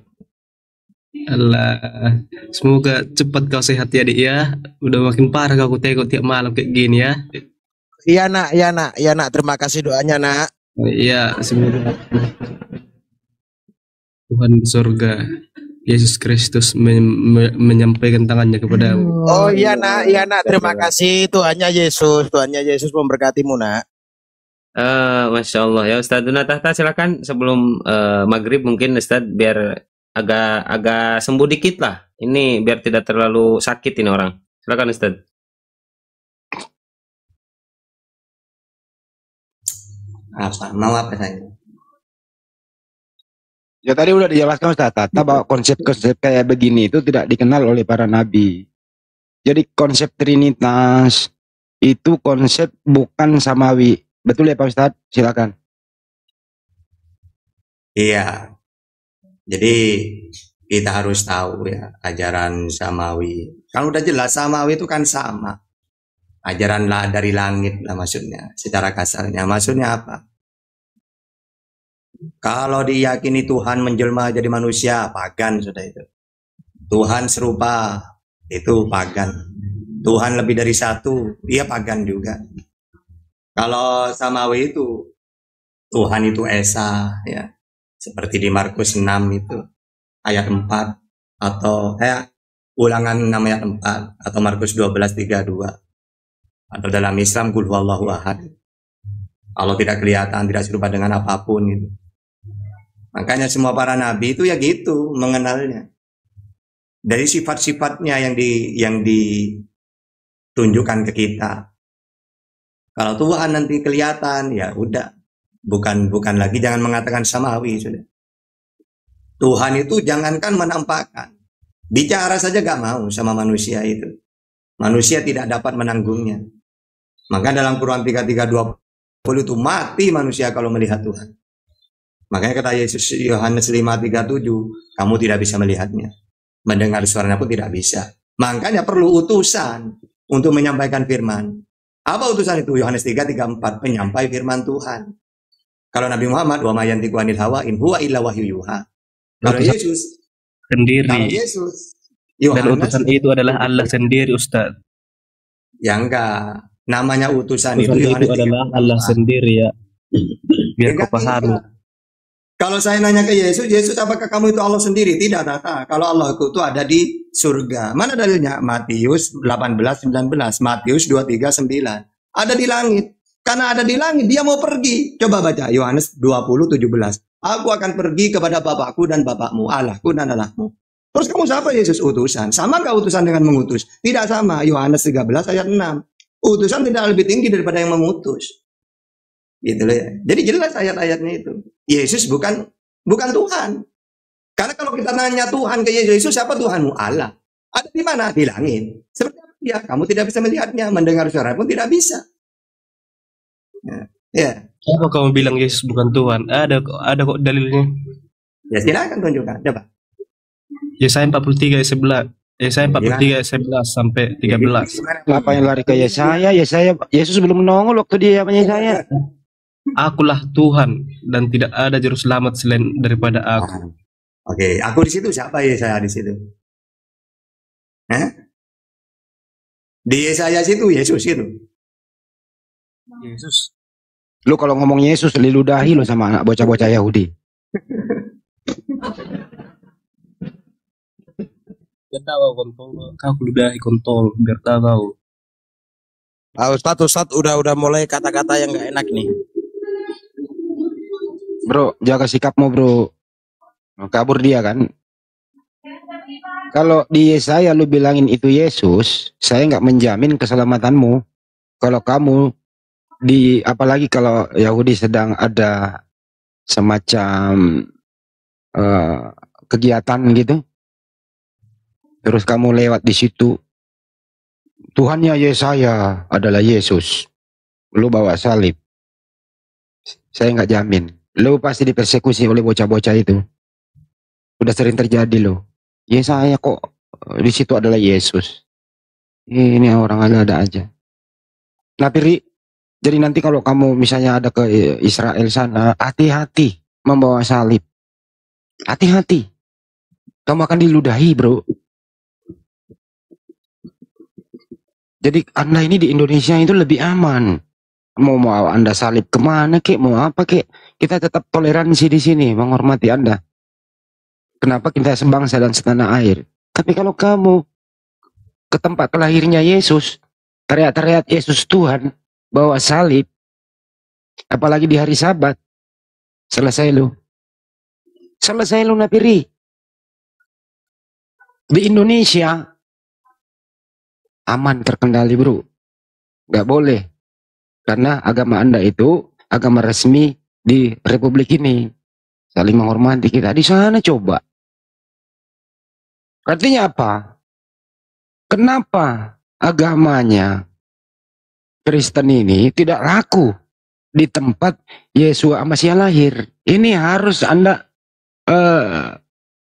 Alah, semoga cepat kau sehat ya Dik ya. Udah makin parah kau tengok tiap malam kayak gini ya. Iya nak, terima kasih doanya nak. Iya, sebenarnya Tuhan di surga, Yesus Kristus menyampaikan tangannya kepadamu. Oh iya nak, terima kasih Tuhannya Yesus memberkatimu nak. Masya Allah ya Ustadz Dunatahta, silakan sebelum maghrib mungkin Ustadz biar agak sembuh dikit lah. Ini biar tidak terlalu sakit ini orang. Silakan Ustadz. Mau apa saya? Ya tadi udah dijelaskan Ustaz Tata bahwa konsep-konsep kayak begini itu tidak dikenal oleh para nabi. Jadi konsep Trinitas itu konsep bukan samawi. Betul ya Pak Ustaz? Silakan. Iya. Jadi kita harus tahu ya ajaran samawi. Kan udah jelas samawi itu kan sama. Ajaran dari langit lah maksudnya. Secara kasarnya maksudnya apa? Kalau diyakini Tuhan menjelma jadi manusia, pagan sudah itu. Tuhan serupa, itu pagan. Tuhan lebih dari satu, dia pagan juga. Kalau samawi itu, Tuhan itu Esa, ya. Seperti di Markus 6 itu, ayat 4. Atau Ulangan 6 ayat 4. Atau Markus 12:32. Atau dalam Islam, Qul huwallahu ahad. Allah tidak kelihatan, tidak serupa dengan apapun gitu. Makanya semua para nabi itu ya gitu mengenalnya. Dari sifat-sifatnya yang ditunjukkan ke kita. Kalau Tuhan nanti kelihatan ya udah, bukan lagi jangan mengatakan samawi sudah. Tuhan itu jangankan menampakkan, bicara saja gak mau sama manusia itu. Manusia tidak dapat menanggungnya. Maka dalam Quran 33:20 itu mati manusia kalau melihat Tuhan. Makanya kata Yesus Yohanes 5:37, kamu tidak bisa melihatnya. Mendengar suaranya pun tidak bisa. Makanya perlu utusan untuk menyampaikan firman. Apa utusan itu? Yohanes 3:34, penyampai firman Tuhan. Kalau Nabi Muhammad, wa ma yantiqu anil hawa in huwa illa wahyu yuha. Kalau Yesus sendiri. Kalau Yesus, Dan utusan itu adalah Allah sendiri, Ustaz. Ya enggak. Namanya utusan itu Yohanes itu adalah Allah sendiri ya. Biar kau pahami. Kalau saya nanya ke Yesus, Yesus apakah kamu itu Allah sendiri? Tidak, Tata. Kalau Allah itu ada di surga. Mana dalilnya? Matius 18:19, Matius 23:9. Ada di langit. Karena ada di langit, dia mau pergi. Coba baca Yohanes 20:17. Aku akan pergi kepada Bapakku dan Bapakmu, Allahku dan Allahmu. Terus kamu siapa Yesus? Utusan. Sama gak utusan dengan mengutus? Tidak sama. Yohanes 13 ayat 6. Utusan tidak lebih tinggi daripada yang memutus. Gitu loh ya. Jadi jelas ayat-ayatnya itu. Yesus bukan Tuhan. Karena kalau kita nanya Tuhan ke Yesus, siapa Tuhanmu? Allah. Ada di mana? Di langit. Seperti apa dia? Kamu tidak bisa melihatnya, mendengar suara pun tidak bisa. Ya. Apa kamu bilang Yesus bukan Tuhan? Ada kok dalilnya. Ya silakan tunjukkan. Coba. Yesaya 43 ayat 11. Yesaya 43 ayat 11 sampai 13. Ngapain lari ke Yesaya? Yesus belum nongol waktu dia punya Yesaya. Akulah Tuhan dan tidak ada juru selamat selain daripada aku. Oke, aku di situ siapa Yesaya di situ? Di Yesaya situ Yesus itu. Yesus. Lu kalau ngomong Yesus diludahi lu sama anak bocah-bocah Yahudi. Biar tahu kontol, kau ludahi kontol, biar tahu. Ustadz udah mulai kata-kata yang gak enak nih. Bro, jaga sikapmu bro. Kabur dia kan. Kalau di Yesaya lu bilangin itu Yesus, saya nggak menjamin keselamatanmu. Kalau kamu apalagi kalau Yahudi sedang ada semacam kegiatan gitu, terus kamu lewat di situ, Tuhannya Yesaya adalah Yesus, lu bawa salib, saya nggak jamin. Lo pasti dipersekusi oleh bocah-bocah itu. Udah sering terjadi lo. Yesaya kok di situ adalah Yesus. Ini orang ada aja. Nah Piri, jadi nanti kalau kamu misalnya ada ke Israel sana, hati-hati membawa salib. Hati-hati. Kamu akan diludahi bro. Jadi Anda ini di Indonesia itu lebih aman. Mau Anda salib kemana kek, mau apa kek, kita tetap toleransi di sini, menghormati Anda. Kenapa kita sebangsa dan setanah air? Tapi kalau kamu ke tempat kelahirnya Yesus, teriak-teriak Yesus Tuhan, bawa salib, apalagi di hari Sabat, selesai lu. Selesai lu Napiri. Di Indonesia aman, terkendali bro. Gak boleh. Karena agama Anda itu agama resmi di Republik ini. Saling menghormati kita. Di sana coba. Artinya apa? Kenapa agamanya Kristen ini tidak laku di tempat Yesua Masih lahir? Ini harus Anda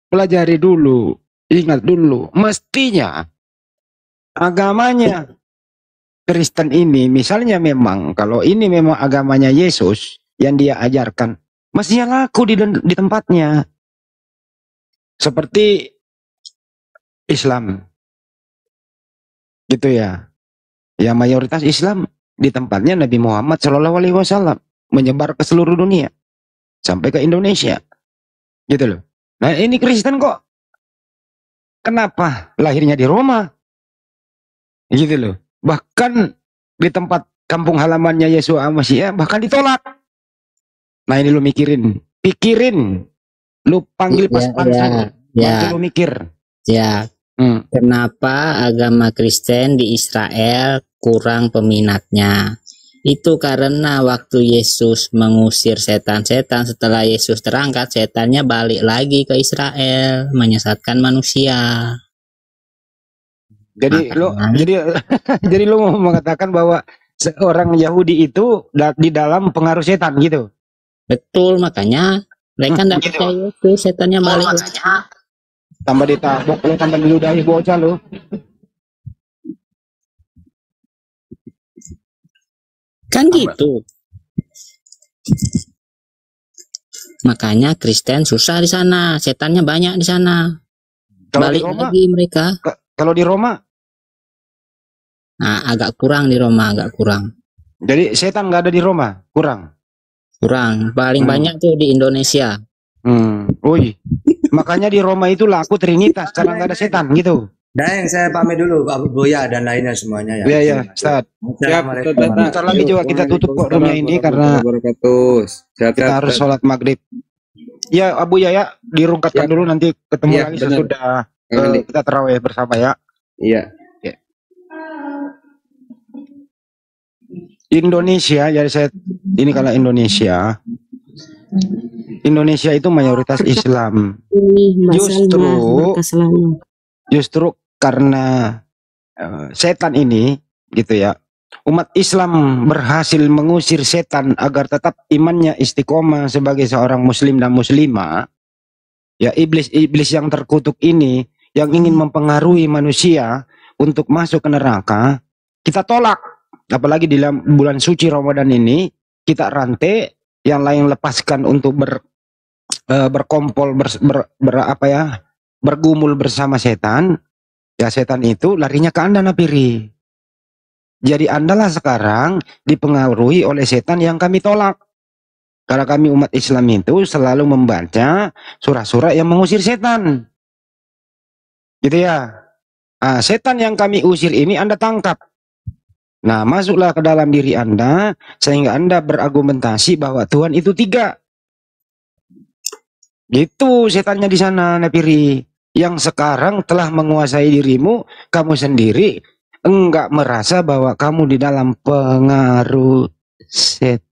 pelajari dulu. Ingat dulu. Mestinya agamanya Kristen ini, misalnya memang kalau ini memang agamanya Yesus yang dia ajarkan, mestinya laku di tempatnya. Seperti Islam. Gitu ya. Ya mayoritas Islam di tempatnya Nabi Muhammad SAW menyebar ke seluruh dunia sampai ke Indonesia. Gitu loh. Nah, ini Kristen kok kenapa lahirnya di Roma? Gitu loh. Bahkan di tempat kampung halamannya Yesua Masih bahkan ditolak. Nah, ini lu pikirin. Lu panggil pas pansel. Lu mikir. Ya. Kenapa agama Kristen di Israel kurang peminatnya? Itu karena waktu Yesus mengusir setan-setan, setelah Yesus terangkat, setannya balik lagi ke Israel, menyesatkan manusia. Jadi jadi lu mau mengatakan bahwa seorang Yahudi itu di dalam pengaruh setan gitu. Betul, makanya mereka tidak percaya itu, setannya balik. Tambah ditabok lu, tambah diludahi bocah lu. Kan gitu. Makanya Kristen susah di sana, setannya banyak di sana. Balik lagi mereka. Kalau di Roma? Nah, agak kurang di Roma, agak kurang. Jadi setan nggak ada di Roma? Kurang? Kurang. Paling banyak tuh di Indonesia. Woi. Makanya di Roma itu laku Trinitas, karena nggak ada setan gitu. Daeng, saya pamit dulu Pak Buya dan lainnya semuanya ya. Iya, iya, Ustaz. Siap, bentar lagi juga kita tutup kok roomnya ini karena kita harus sholat maghrib. Ya, Abu ya, dirungkatkan dulu, nanti ketemu lagi sesudah kita tarawih bersama ya. Iya. Indonesia, jadi ini kalau Indonesia itu mayoritas Islam. Justru karena setan ini gitu ya, umat Islam berhasil mengusir setan agar tetap imannya istiqomah sebagai seorang muslim dan muslimah. Ya, iblis yang terkutuk ini yang ingin mempengaruhi manusia untuk masuk ke neraka, kita tolak. Apalagi di dalam bulan suci Ramadan ini, kita rantai, yang lain lepaskan untuk berkompol, bergumul bersama setan. Ya, setan itu larinya ke Anda Napiri. Jadi Andalah sekarang dipengaruhi oleh setan yang kami tolak. Karena kami umat Islam itu selalu membaca surah-surah yang mengusir setan. Gitu ya. Nah, setan yang kami usir ini Anda tangkap. Nah, masuklah ke dalam diri Anda sehingga Anda berargumentasi bahwa Tuhan itu 3. Gitu setannya di sana Napiri. Yang sekarang telah menguasai dirimu, kamu sendiri enggak merasa bahwa kamu di dalam pengaruh setan.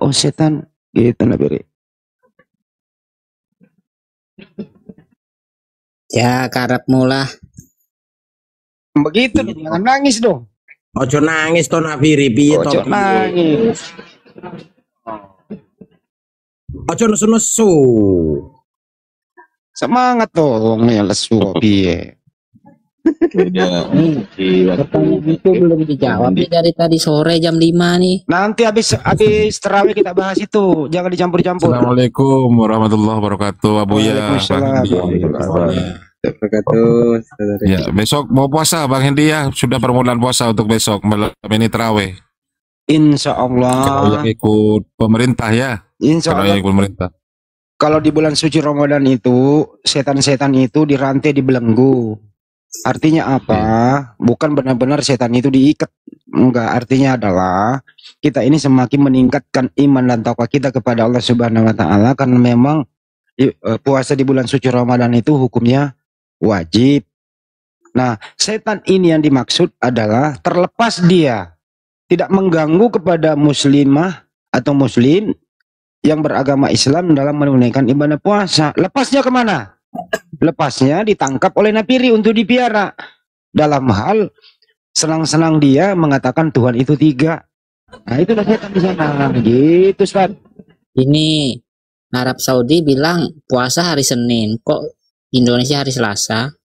Oh, setan. Gitu Napiri. Ya, karep mulah. Begitu, jangan nangis dong. Ojo nangis to Napiri, piye to? Ojo nangis. Ojo nesu-nesu. Semangat dong, ya lesu piye. Pertanyaan itu belum dijawab nih dari tadi sore jam 5 nih. Nanti habis tarawih kita bahas itu, jangan dicampur-campur. Assalamualaikum warahmatullahi wabarakatuh, Abuya. Ya, besok mau puasa Bang Hendi ya, sudah permulaan puasa untuk besok malam ini tarawih. Insya Kalau Allah, yang ikut pemerintah ya. insya Kalau Allah. yang ikut pemerintah. Kalau di bulan suci Ramadan itu setan-setan itu dirantai, dibelenggu. Artinya apa? Bukan benar-benar setan itu diikat. Enggak, artinya adalah kita ini semakin meningkatkan iman dan takwa kita kepada Allah Subhanahu wa taala, karena memang puasa di bulan suci Ramadan itu hukumnya wajib. Nah, setan ini yang dimaksud adalah terlepas dia tidak mengganggu kepada muslimah atau muslim yang beragama Islam dalam menunaikan ibadah puasa. Lepasnya kemana? Lepasnya ditangkap oleh Napiri untuk dipiara. Dalam hal senang-senang dia mengatakan Tuhan itu 3. Nah, itulah setan di sana. Gitu, Ustaz. Ini Arab Saudi bilang puasa hari Senin, kok Indonesia hari Selasa?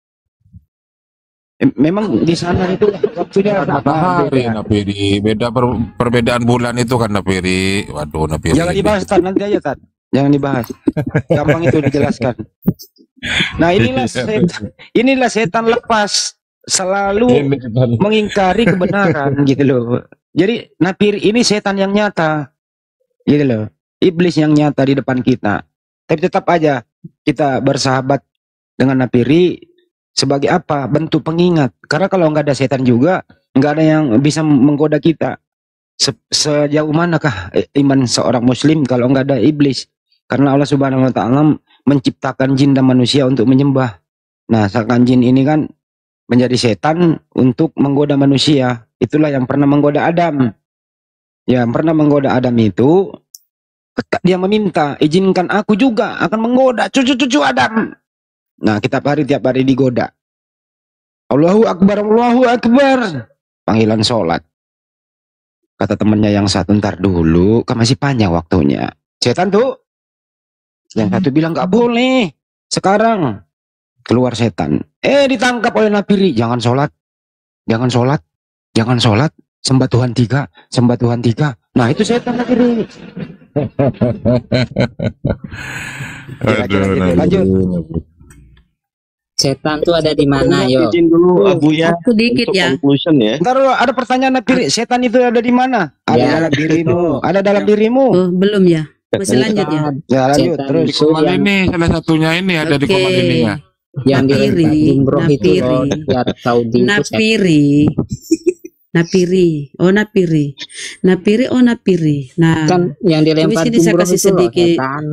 Memang di sana itu waktunya Matahari Napiri. Beda perbedaan bulan itu kan Napiri. Waduh Napiri. Jangan dibahas, Tad. Nanti aja, Tad. Jangan dibahas. Gampang itu dijelaskan. Nah, inilah setan lepas, selalu mengingkari kebenaran gitu loh. Jadi Napiri ini setan yang nyata gitu loh. Iblis yang nyata di depan kita. Tapi tetap aja kita bersahabat dengan Napiri sebagai apa? Bentuk pengingat. Karena kalau nggak ada setan juga, nggak ada yang bisa menggoda kita. Sejauh manakah iman seorang muslim kalau nggak ada iblis? Karena Allah Subhanahu wa taala menciptakan jin dan manusia untuk menyembah. Nah, seakan jin ini kan menjadi setan untuk menggoda manusia. Itulah yang pernah menggoda Adam. Yang pernah menggoda Adam itu, dia meminta, izinkan aku juga akan menggoda cucu-cucu Adam. Nah, tiap hari digoda. Allahu Akbar, Allahu Akbar. Panggilan sholat. Kata temannya yang satu, ntar dulu, kan masih panjang waktunya. Setan tuh. Yang satu bilang nggak boleh. Sekarang keluar setan. Ditangkap oleh Napiri. Jangan sholat. Jangan sholat. Jangan sholat. Sembah Tuhan 3. Sembah Tuhan 3. Nah, itu setan Napiri. Lanjut. Setan tuh ada di mana, yo? Izin dulu Abu ya. Sedikit untuk ya. conclusion ya. Ntar ada pertanyaan Napiri. Setan itu ada di mana? Ada Ya. dalam dirimu. Ada dalam dirimu. Oh, belum ya. Masih lanjut ya. Ya, lanjut Setan terus. Di koman ini salah satunya ini ada di koman ini ya. yang di Napiri, Jumroh itu loh, Napiri. di Arab Saudi itu Napiri. Napiri. Oh, Napiri. Napiri, oh Napiri. Nah, kan yang di dilempar sini saya jumroh kasih itu loh, sedikit. setan.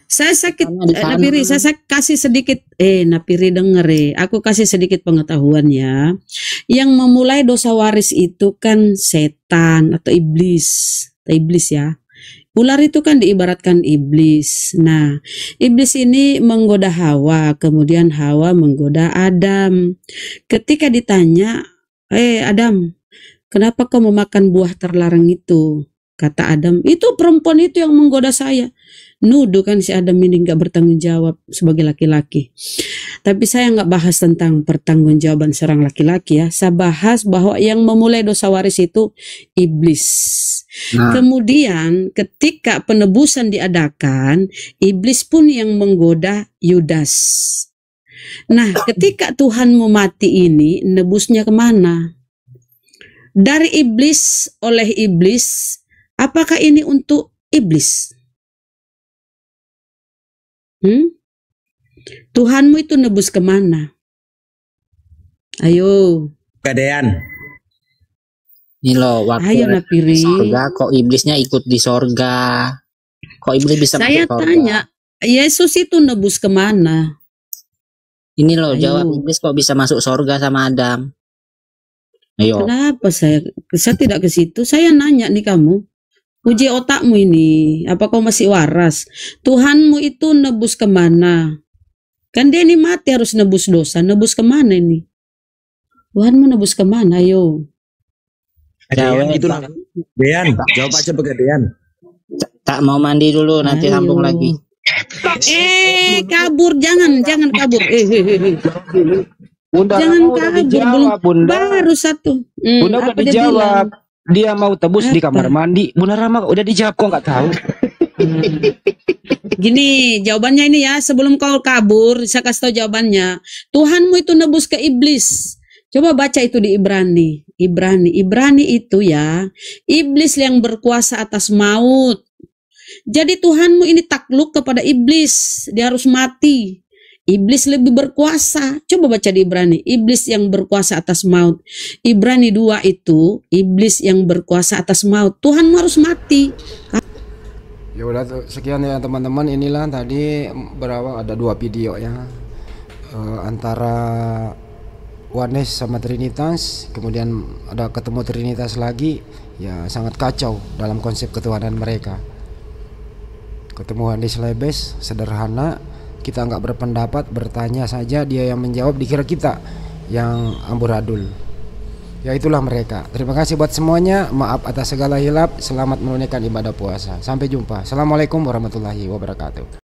Saya sakit, Setannya di sana. Napiri, saya kasih sedikit, Napiri denger aku kasih sedikit pengetahuan ya. Yang memulai dosa waris itu kan setan atau iblis ya. Ular itu kan diibaratkan iblis. Nah, iblis ini menggoda Hawa, kemudian Hawa menggoda Adam. Ketika ditanya, Adam, kenapa kau memakan buah terlarang itu? Kata Adam, itu perempuan itu yang menggoda saya. Nuduh kan si Adam ini nggak bertanggung jawab sebagai laki-laki. Tapi saya nggak bahas tentang pertanggungjawaban seorang laki-laki ya. Saya bahas bahwa yang memulai dosa waris itu iblis. Nah. Kemudian ketika penebusan diadakan, iblis pun yang menggoda Yudas. Nah, ketika Tuhanmu mati ini, nebusnya kemana? Dari iblis, oleh iblis, apakah ini untuk iblis? Tuhanmu itu nebus kemana? Ayo. Kedean. Ini loh, waktu Ayo Napiri. surga, kok iblisnya ikut di sorga? Kok iblis bisa Saya masuk sorga? tanya, Yesus itu nebus kemana? Ini loh, Ayo. jawab iblis kok bisa masuk sorga sama Adam? Ayo. Kenapa saya tidak ke situ? Saya nanya nih kamu. Uji otakmu ini, apa kau masih waras? Tuhanmu itu nebus kemana? Kan dia ini mati harus nebus dosa. Nebus kemana ini? Tuhanmu nebus kemana? Ayo. Dean gitu lah. Dean, jawab aja pakai Dean. Tak mau mandi dulu, nanti Ayo. sambung lagi. Kabur, jangan kabur. Bunda Jangan Rama udah kabur, dijawab, Bunda. Baru satu. Bunda udah apa dia dijawab. bilang? Dia mau tebus di kamar mandi. Bunda Rama udah dijawab, kok nggak tahu. Gini, jawabannya ini ya. Sebelum kau kabur, saya kasih tahu jawabannya. Tuhanmu itu nebus ke iblis. Coba baca itu di Ibrani. Ibrani itu ya, iblis yang berkuasa atas maut. Jadi Tuhanmu ini takluk kepada iblis, dia harus mati. Iblis lebih berkuasa. Coba baca di Ibrani, iblis yang berkuasa atas maut. Ibrani 2 itu, iblis yang berkuasa atas maut. Tuhanmu harus mati. Ya udah sekian ya teman-teman, inilah tadi berapa ada 2 video ya. Antara Oneness sama Trinitas, kemudian ada ketemu Trinitas lagi, ya sangat kacau dalam konsep ketuhanan mereka. Ketemu Oneness Celebes sederhana, kita nggak berpendapat, bertanya saja, dia yang menjawab, dikira kita yang amburadul. Ya itulah mereka. Terima kasih buat semuanya, maaf atas segala hilap, selamat menunaikan ibadah puasa. Sampai jumpa. Assalamualaikum warahmatullahi wabarakatuh.